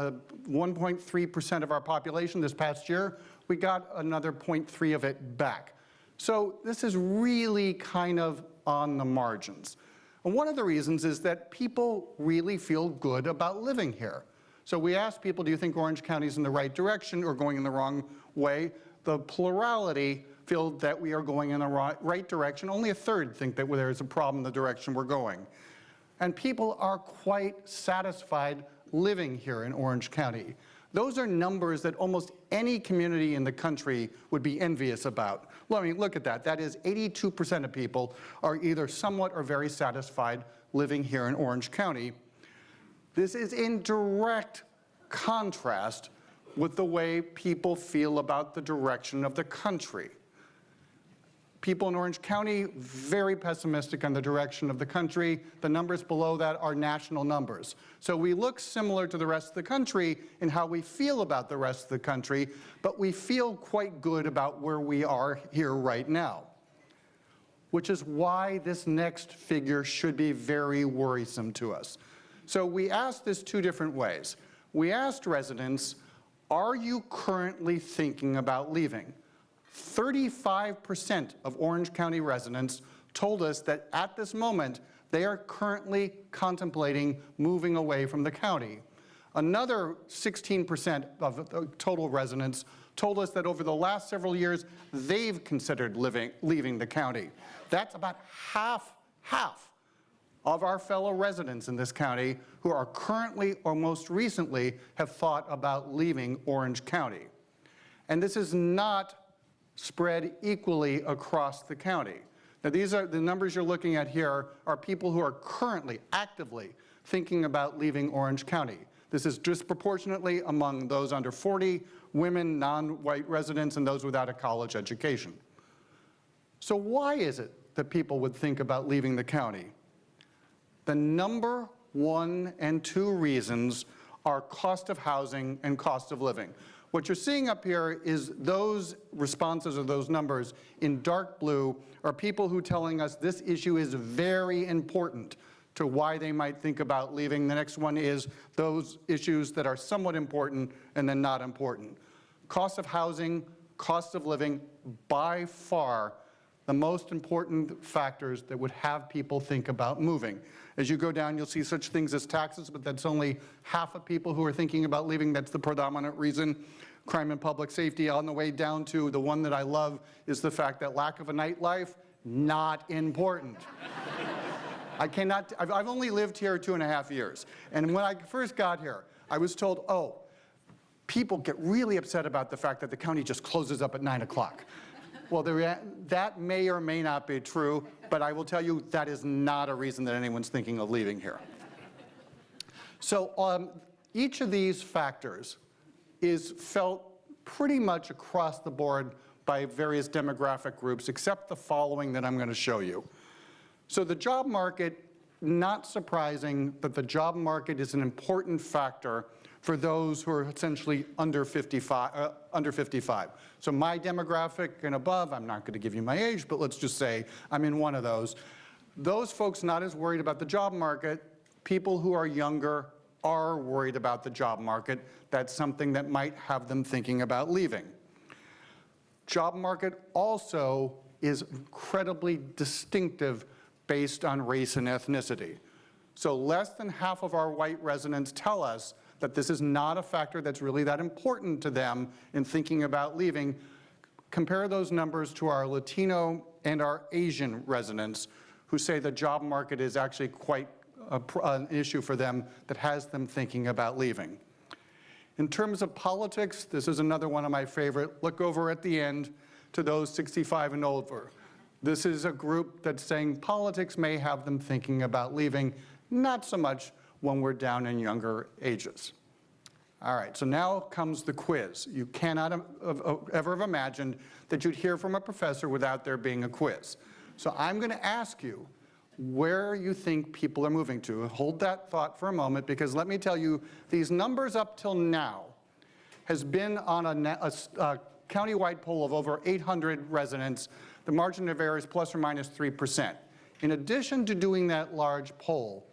1.3% of our population this past year. We got another 0.3 of it back. So this is really kind of on the margins. And one of the reasons is that people really feel good about living here. So we asked people, do you think Orange County is in the right direction or going in the wrong way? The plurality feel that we are going in the right direction. Only a third think that there is a problem in the direction we're going. And people are quite satisfied living here in Orange County. Those are numbers that almost any community in the country would be envious about. Well, I mean, look at that. That is 82% of people are either somewhat or very satisfied living here in Orange County. This is in direct contrast with the way people feel about the direction of the country. People in Orange County, very pessimistic on the direction of the country. The numbers below that are national numbers. So we look similar to the rest of the country in how we feel about the rest of the country, but we feel quite good about where we are here right now, which is why this next figure should be very worrisome to us. So we asked this two different ways. We asked residents, are you currently thinking about leaving? 35% of Orange County residents told us that at this moment, they are currently contemplating moving away from the county. Another 16% of the total residents told us that over the last several years, they've considered leaving the county. That's about half of our fellow residents in this county who are currently or most recently have thought about leaving Orange County. And this is not spread equally across the county. Now, these are the numbers you're looking at here are people who are currently, actively thinking about leaving Orange County. This is disproportionately among those under 40, women, non-white residents, and those without a college education. So why is it that people would think about leaving the county? The number one and two reasons are cost of housing and cost of living. What you're seeing up here is those responses or those numbers in dark blue are people who are telling us this issue is very important to why they might think about leaving. The next one is those issues that are somewhat important and then not important. Cost of housing, cost of living, by far the most important factors that would have people think about moving. As you go down, you'll see such things as taxes, but that's only half of people who are thinking about leaving. That's the predominant reason. Crime and public safety, on the way down to the one that I love is the fact that lack of a nightlife, not important. I've only lived here 2.5 years. And when I first got here, I was told, oh, people get really upset about the fact that the county just closes up at 9 o'clock. Well, that may or may not be true, but I will tell you that is not a reason that anyone's thinking of leaving here. So each of these factors is felt pretty much across the board by various demographic groups, except the following that I'm going to show you. So the job market, not surprising, but the job market is an important factor for those who are essentially under 55. So my demographic and above, I'm not going to give you my age, but let's just say I'm in one of those. Those folks not as worried about the job market. People who are younger are worried about the job market. That's something that might have them thinking about leaving. Job market also is incredibly distinctive based on race and ethnicity. So less than half of our white residents tell us that this is not a factor that's really that important to them in thinking about leaving. Compare those numbers to our Latino and our Asian residents who say the job market is actually quite an issue for them that has them thinking about leaving. In terms of politics, this is another one of my favorite. Look over at the end to those 65 and over. This is a group that's saying politics may have them thinking about leaving, not so much when we're down in younger ages. All right, so now comes the quiz. You cannot ever have imagined that you'd hear from a professor without there being a quiz. So I'm going to ask you where you think people are moving to. Hold that thought for a moment, because let me tell you, these numbers up till now has been on a county-wide poll of over 800 residents. The margin of error is plus or minus 3%. In addition to doing that large poll,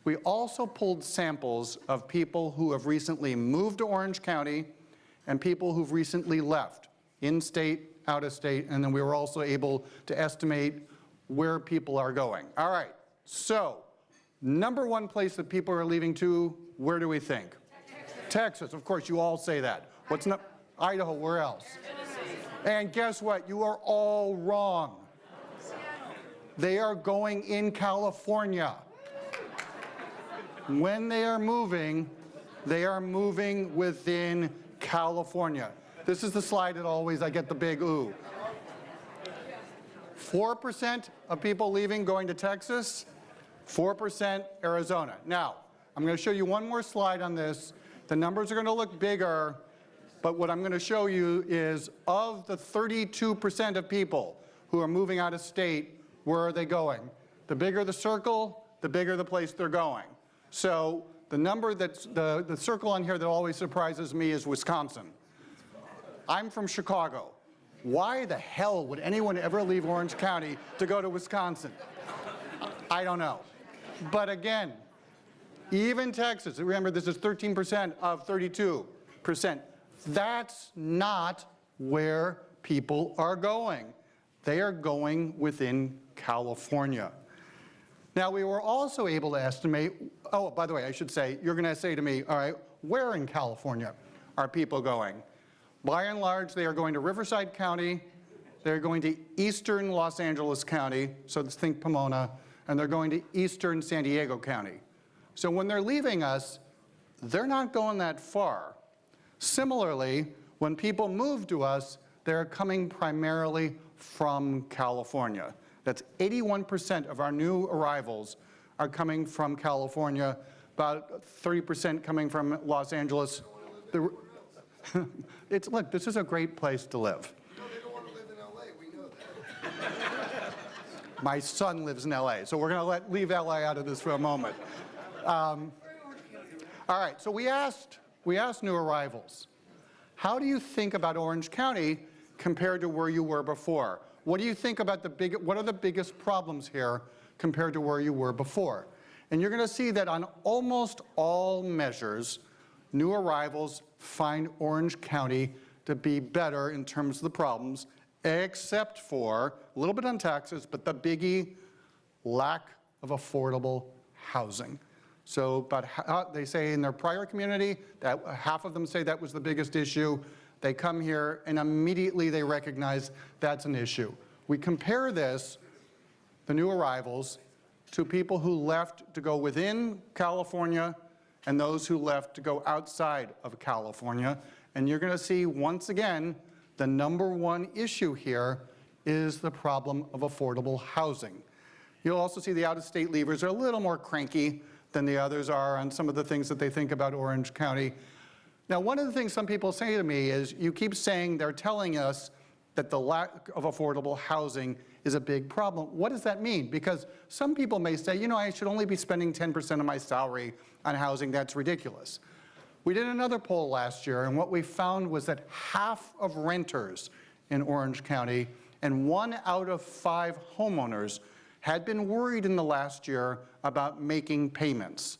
we also pulled samples of people who have recently moved to Orange County and people who've recently left, in-state, out-of-state, and then we were also able to estimate where people are going. All right, so number one place that people are leaving to, where do we think? Texas, of course, you all say that. What's not? Idaho, where else? And guess what? You are all wrong. They are going in California. When they are moving within California. This is the slide that always I get the big ooh. 4% of people leaving going to Texas, 4% Arizona. Now, I'm going to show you one more slide on this. The numbers are going to look bigger, but what I'm going to show you is of the 32% of people who are moving out of state, where are they going? The bigger the circle, the bigger the place they're going. So the number that's the circle on here that always surprises me is Wisconsin. I'm from Chicago. Why the hell would anyone ever leave Orange County to go to Wisconsin? I don't know. But again, even Texas, remember this is 13% of 32%. That's not where people are going. They are going within California. Now, we were also able to estimate, oh, by the way, I should say, you're going to say to me, all right, where in California are people going? By and large, they are going to Riverside County, they're going to eastern Los Angeles County, so let's think Pomona, and they're going to eastern San Diego County. So when they're leaving us, they're not going that far. Similarly, when people move to us, they're coming primarily from California. That's 81% of our new arrivals are coming from California, about 30% coming from Los Angeles. Look, this is a great place to live. No, they don't want to live in LA, we know that. My son lives in LA, so we're going to leave LA out of this for a moment. All right, so we asked new arrivals, how do you think about Orange County compared to where you were before? What do you think about what are the biggest problems here compared to where you were before? And you're going to see that on almost all measures, new arrivals find Orange County to be better in terms of the problems, except for, a little bit on taxes, but the biggie, lack of affordable housing. So they say in their prior community, that half of them say that was the biggest issue. They come here and immediately they recognize that's an issue. We compare this, the new arrivals, to people who left to go within California and those who left to go outside of California. And you're going to see, once again, the number one issue here is the problem of affordable housing. You'll also see the out-of-state leavers are a little more cranky than the others are on some of the things that they think about Orange County. Now, one of the things some people say to me is, you keep saying they're telling us that the lack of affordable housing is a big problem. What does that mean? Because some people may say, you know, I should only be spending 10% of my salary on housing. That's ridiculous. We did another poll last year, and what we found was that half of renters in Orange County and 1 out of 5 homeowners had been worried in the last year about making payments.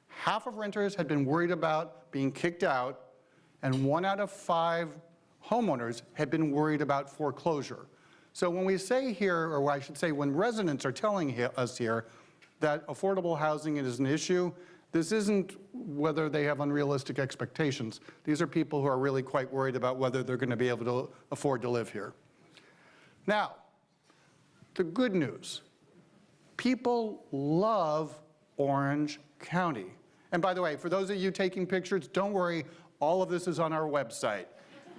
Half of renters had been worried about being kicked out, and 1 out of 5 homeowners had been worried about foreclosure. So when we say here, or I should say when residents are telling us here, that affordable housing is an issue. This isn't whether they have unrealistic expectations. These are people who are really quite worried about whether they're going to be able to afford to live here. Now, the good news. People love Orange County. And by the way, for those of you taking pictures, don't worry, all of this is on our website.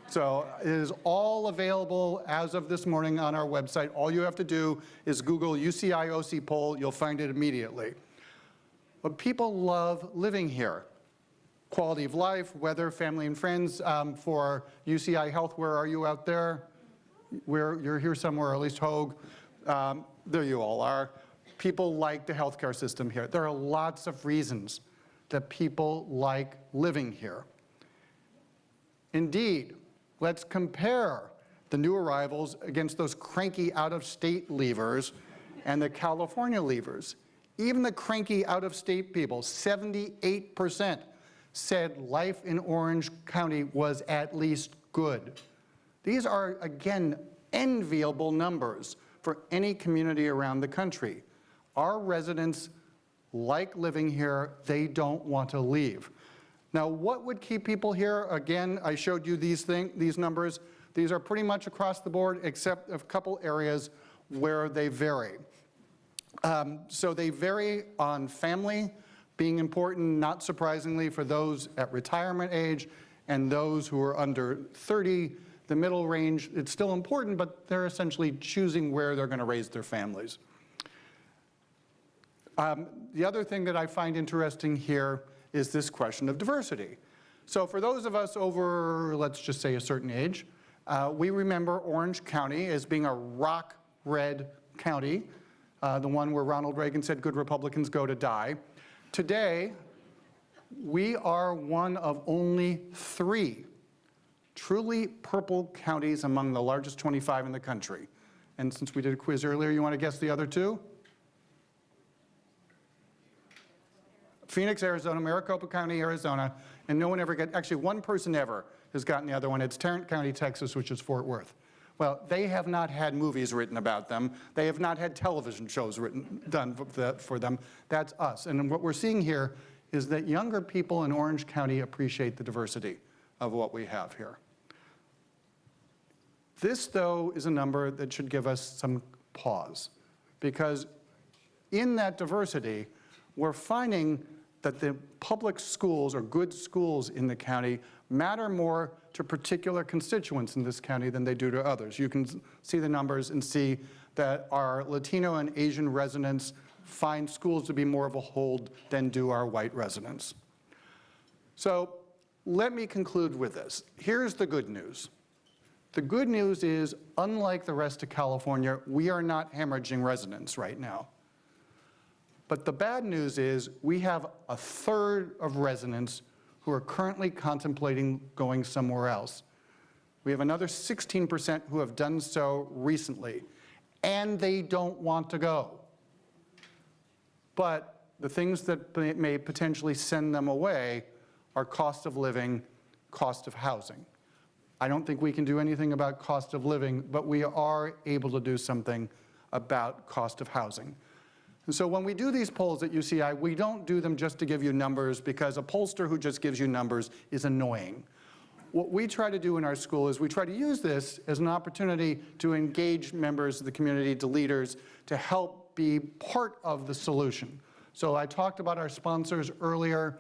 So it is all available as of this morning on our website. All you have to do is Google UCI OC poll, you'll find it immediately. But people love living here. Quality of life, weather, family and friends. For UCI Health, where are you out there? You're here somewhere, or at least Hogue. There you all are. People like the healthcare system here. There are lots of reasons that people like living here. Indeed, let's compare the new arrivals against those cranky out-of-state leavers and the California leavers. Even the cranky out-of-state people, 78%, said life in Orange County was at least good. These are, again, enviable numbers for any community around the country. Our residents like living here. They don't want to leave. Now, what would keep people here? Again, I showed you these numbers. These are pretty much across the board, except a couple areas where they vary. So they vary on family being important, not surprisingly, for those at retirement age and those who are under 30. The middle range, it's still important, but they're essentially choosing where they're going to raise their families. The other thing that I find interesting here is this question of diversity. So for those of us over, let's just say, a certain age, we remember Orange County as being a rock red county, the one where Ronald Reagan said good Republicans go to die. Today, we are one of only 3 truly purple counties among the largest 25 in the country. And since we did a quiz earlier, you want to guess the other 2? Phoenix, Arizona, Maricopa County, Arizona, and no one ever actually one person ever has gotten the other one. It's Tarrant County, Texas, which is Fort Worth. Well, they have not had movies written about them. They have not had television shows done for them. That's us. And what we're seeing here is that younger people in Orange County appreciate the diversity of what we have here. This, though, is a number that should give us some pause, because in that diversity, we're finding that the public schools, or good schools in the county, matter more to particular constituents in this county than they do to others. You can see the numbers and see that our Latino and Asian residents find schools to be more of a hold than do our white residents. So let me conclude with this. Here's the good news. The good news is, unlike the rest of California, we are not hemorrhaging residents right now. But the bad news is we have 1/3 of residents who are currently contemplating going somewhere else. We have another 16% who have done so recently, and they don't want to go. But the things that may potentially send them away are cost of living, cost of housing. I don't think we can do anything about cost of living, but we are able to do something about cost of housing. And so when we do these polls at UCI, we don't do them just to give you numbers, because a pollster who just gives you numbers is annoying. What we try to do in our school is we try to use this as an opportunity to engage members of the community, to leaders, to help be part of the solution. So I talked about our sponsors earlier.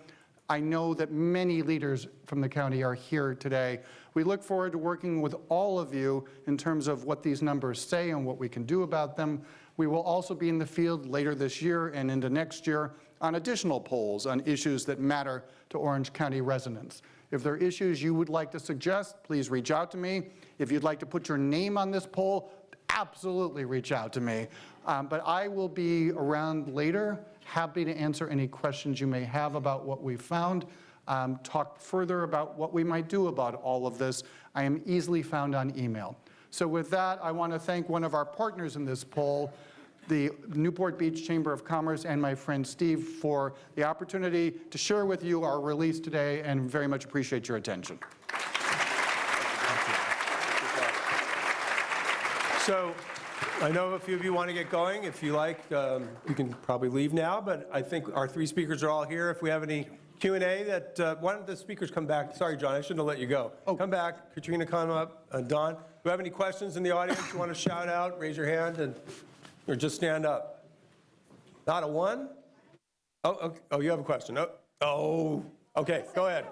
I know that many leaders from the county are here today. We look forward to working with all of you in terms of what these numbers say and what we can do about them. We will also be in the field later this year and into next year on additional polls on issues that matter to Orange County residents. If there are issues you would like to suggest, please reach out to me. If you'd like to put your name on this poll, absolutely reach out to me. But I will be around later, happy to answer any questions you may have about what we found, talk further about what we might do about all of this. I am easily found on email. So with that, I want to thank one of our partners in this poll, the Newport Beach Chamber of Commerce, and my friend Steve, for the opportunity to share with you our release today, and very much appreciate your attention. So I know a few of you want to get going. If you like, you can probably leave now, but I think our three speakers are all here. If we have any Q&A that, why don't the speakers come back? Sorry, John, I shouldn't have let you go. Come back. Katrina, come up. Don, do you have any questions in the audience you want to shout out? Raise your hand or just stand up. Not a one? Oh, okay. Oh, you have a question. Oh, okay, go ahead.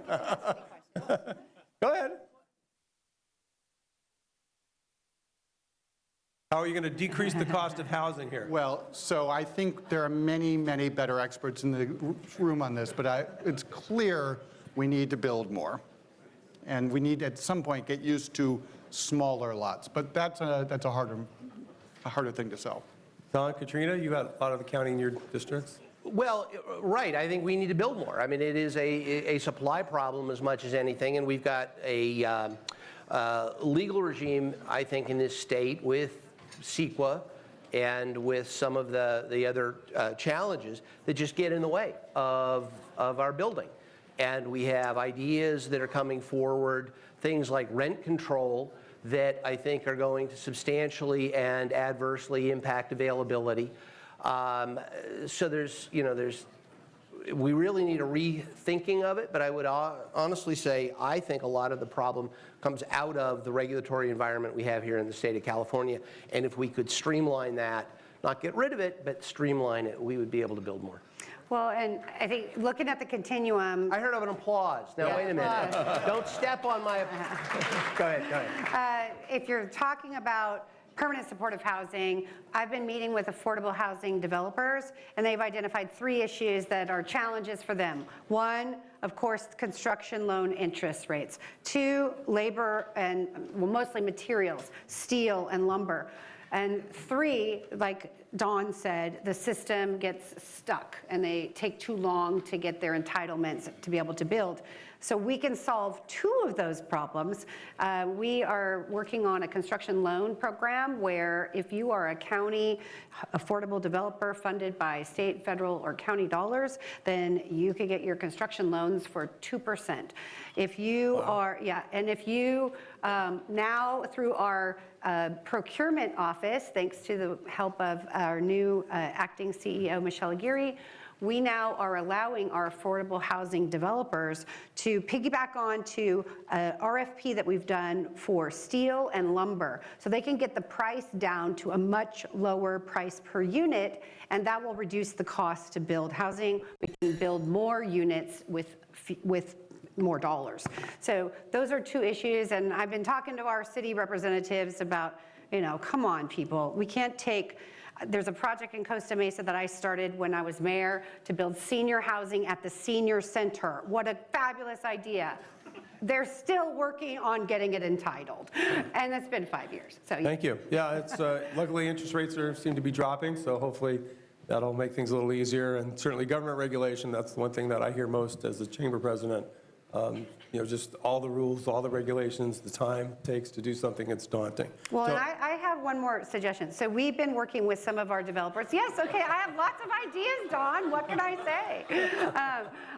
Go ahead. How are you going to decrease the cost of housing here? Well, so I think there are many, many better experts in the room on this, but it's clear we need to build more. And we need, at some point, get used to smaller lots. But that's a harder thing to sell. Don, Katrina, you got a lot of the county in your districts. Well, right, I think we need to build more. I mean, it is a supply problem as much as anything, and we've got a legal regime, I think, in this state with CEQA and with some of the other challenges that just get in the way of our building. And we have ideas that are coming forward, things like rent control that I think are going to substantially and adversely impact availability. So we really need a rethinking of it, but I would honestly say I think a lot of the problem comes out of the regulatory environment we have here in the state of California. And if we could streamline that, not get rid of it, but streamline it, we would be able to build more. Well, and I think looking at the continuum. I heard of an applause. Now, wait a minute. Don't step on my... Go ahead. If you're talking about permanent supportive housing, I've been meeting with affordable housing developers, and they've identified 3 issues that are challenges for them. 1, of course, construction loan interest rates. 2, labor and, well, mostly materials, steel and lumber. And 3, like Dawn said, the system gets stuck and they take too long to get their entitlements to be able to build. So we can solve 2 of those problems. We are working on a construction loan program where if you are a county affordable developer funded by state, federal, or county dollars, then you could get your construction loans for 2%. If you are, and if you now through our procurement office, thanks to the help of our new acting CEO, Michelle Aguirre, we now are allowing our affordable housing developers to piggyback onto an RFP that we've done for steel and lumber, so they can get the price down to a much lower price per unit, and that will reduce the cost to build housing. We can build more units with more dollars. So those are 2 issues, and I've been talking to our city representatives about, come on, people, we can't take. There's a project in Costa Mesa that I started when I was mayor to build senior housing at the senior center. What a fabulous idea. They're still working on getting it entitled, and it's been 5 years. So Thank you. Yeah, it's luckily interest rates seem to be dropping, so hopefully that'll make things a little easier. And certainly government regulation, that's the one thing that I hear most as the chamber president. Just all the rules, all the regulations, the time it takes to do something, it's daunting. Well, and I have one more suggestion. So we've been working with some of our developers. Yes, okay, I have lots of ideas, Dawn. What can I say?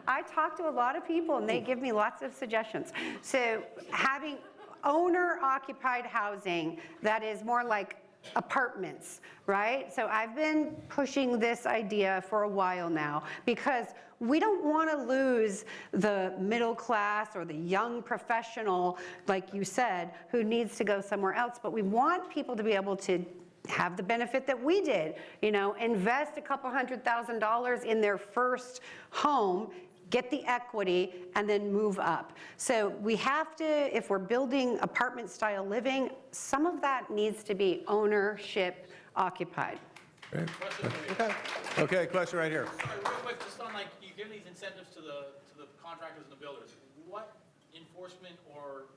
I talk to a lot of people, and they give me lots of suggestions. So having owner-occupied housing that is more like apartments, right? So I've been pushing this idea for a while now because we don't want to lose the middle class or the young professional, like you said, who needs to go somewhere else, but we want people to be able to have the benefit that we did, invest a couple $100,000 in their first home, get the equity, and then move up. So we have to, if we're building apartment style living, some of that needs to be ownership occupied. Great. Okay, question right here. Sorry, real quick, just on you give these incentives to the contractors and the builders. What enforcement or,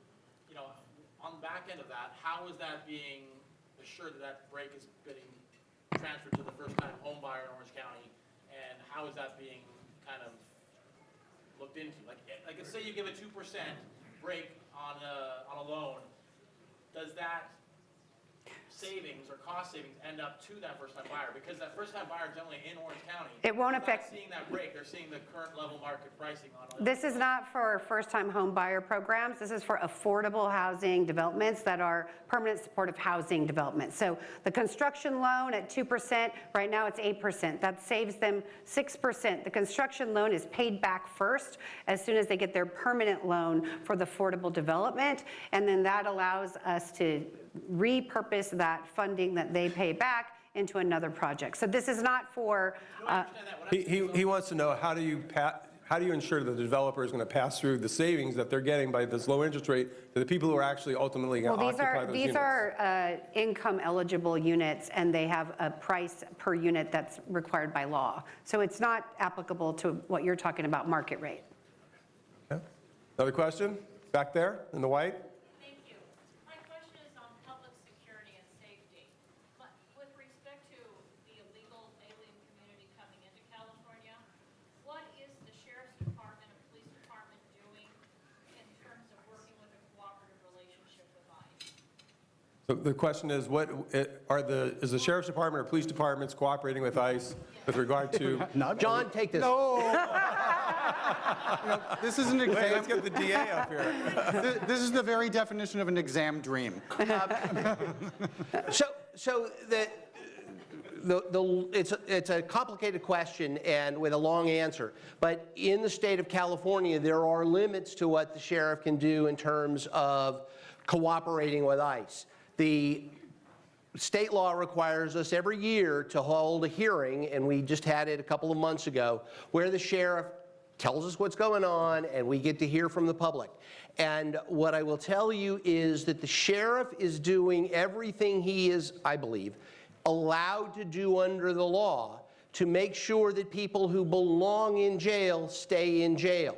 on the back end of that, how is that being assured that break is getting transferred to the first-time home buyer in Orange County, and how is that being kind of looked into? Like say you give a 2% break on a loan, does that savings or cost savings end up to that first-time buyer? Because that first-time buyer generally in Orange County, It won't they're affect- not seeing that break, they're seeing the current level market pricing on it. This is not for first-time home buyer programs. This is for affordable housing developments that are permanent supportive housing developments. So the construction loan at 2%, right now it's 8%. That saves them 6%. The construction loan is paid back first as soon as they get their permanent loan for the affordable development. And then that allows us to repurpose that funding that they pay back into another project. So this is not for, He wants to know, how do you ensure that the developer is going to pass through the savings that they're getting by this low interest rate to the people who are actually ultimately going to occupy those units? these are income eligible units, and they have a price per unit that's required by law. So it's not applicable to what you're talking about, market rate. Okay. Another question? Back there in the white? Thank you. My question is on public security and safety. With respect to the illegal alien community coming into California, what is the Sheriff's Department and Police Department doing in terms of working with a cooperative relationship with ICE? So the question is, is the Sheriff's Department or Police Departments cooperating with ICE with regard to? John, take this. This is an Wait, exam. let's get the DA up here. This is the very definition of an exam dream. So it's a complicated question and with a long answer. But in the state of California, there are limits to what the sheriff can do in terms of cooperating with ICE. The state law requires us every year to hold a hearing, and we just had it a couple of months ago, where the sheriff tells us what's going on, and we get to hear from the public. And what I will tell you is that the sheriff is doing everything he is, I believe, allowed to do under the law to make sure that people who belong in jail stay in jail.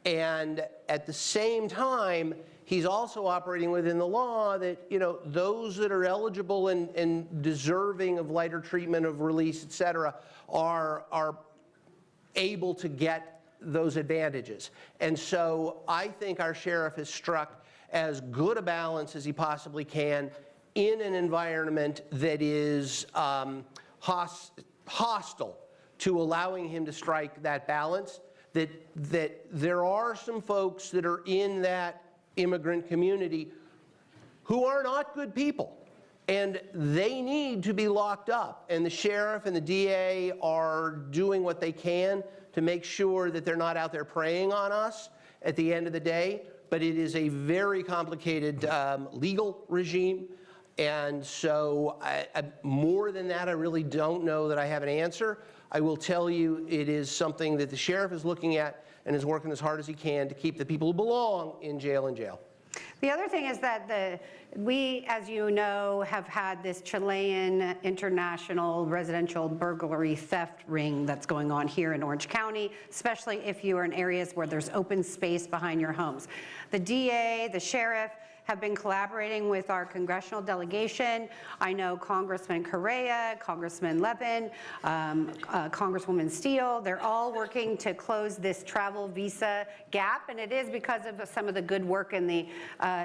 And at the same time, he's also operating within the law that, you know, those that are eligible and deserving of lighter treatment, of release, et cetera, are able to get those advantages. And so I think our sheriff has struck as good a balance as he possibly can in an environment that is hostile to allowing him to strike that balance, that there are some folks that are in that immigrant community who are not good people, and they need to be locked up. And the sheriff and the DA are doing what they can to make sure that they're not out there preying on us at the end of the day. But it is a very complicated legal regime. And so more than that, I really don't know that I have an answer. I will tell you it is something that the sheriff is looking at and is working as hard as he can to keep the people who belong in jail in jail. The other thing is that we, as you know, have had this Chilean international residential burglary theft ring that's going on here in Orange County, especially if you are in areas where there's open space behind your homes. The DA, the sheriff, have been collaborating with our congressional delegation. I know Congressman Correa, Congressman Levin, Congresswoman Steele, they're all working to close this travel visa gap, and it is because of some of the good work and the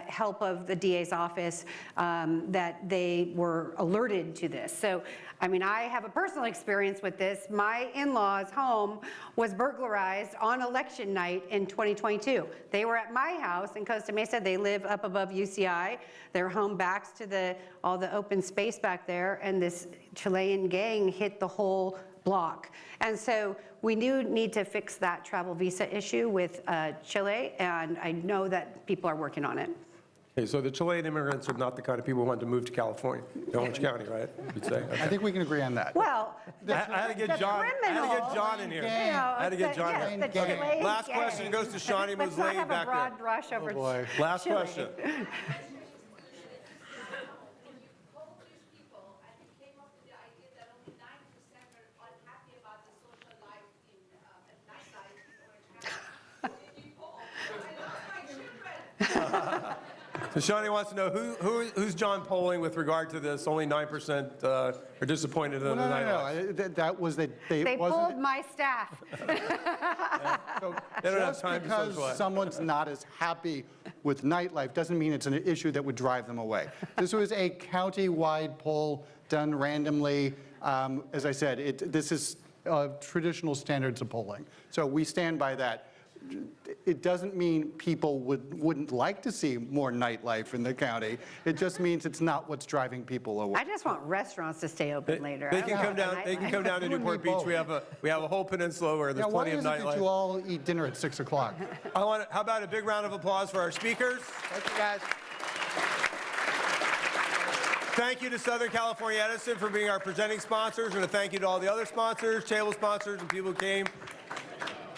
help of the DA's office that they were alerted to this. So, I mean, I have a personal experience with this. My in-laws' home was burglarized on election night in 2022. They were at my house in Costa Mesa. They live up above UCI. Their home backs to all the open space back there, and this Chilean gang hit the whole block. And so we do need to fix that travel visa issue with Chile, and I know that people are working on it. Okay, so the Chilean immigrants are not the kind of people who want to move to California, to Orange County, right? You'd say? Okay. I think we can agree on that. Well, I had to get John. I had to get John in here. I had to get John in here. Okay, last question goes to Shawnee Let's not Musley have a back broad there. brush over boy. Last Chile. question. So Shawnee wants to know who's John polling with regard to this? Only 9% are disappointed in the nightlife. No. That was that They wasn't. pulled my staff. So They don't have just time to because socialize. someone's not as happy with nightlife doesn't mean it's an issue that would drive them away. This was a county-wide poll done randomly. As I said, this is traditional standards of polling. So we stand by that. It doesn't mean people wouldn't like to see more nightlife in the county. It just means it's not what's driving people away. I just want restaurants to stay open later. They I can don't come want down. the They can nightlife. come down to You and me Newport Beach. both. We have a whole peninsula where there's Now, why plenty of is it that you nightlife. all eat dinner at 6 o'clock? How about a big round of applause for our speakers? Thank you, guys. Thank you to Southern California Edison for being our presenting sponsors, and a thank you to all the other sponsors, table sponsors, and people who came.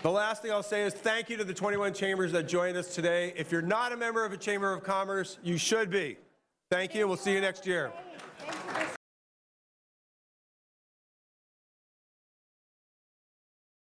The last thing I'll say is thank you to the 21 chambers that joined us today. If you're not a member of a Chamber of Commerce, you should be. Thank you. We'll see you next year.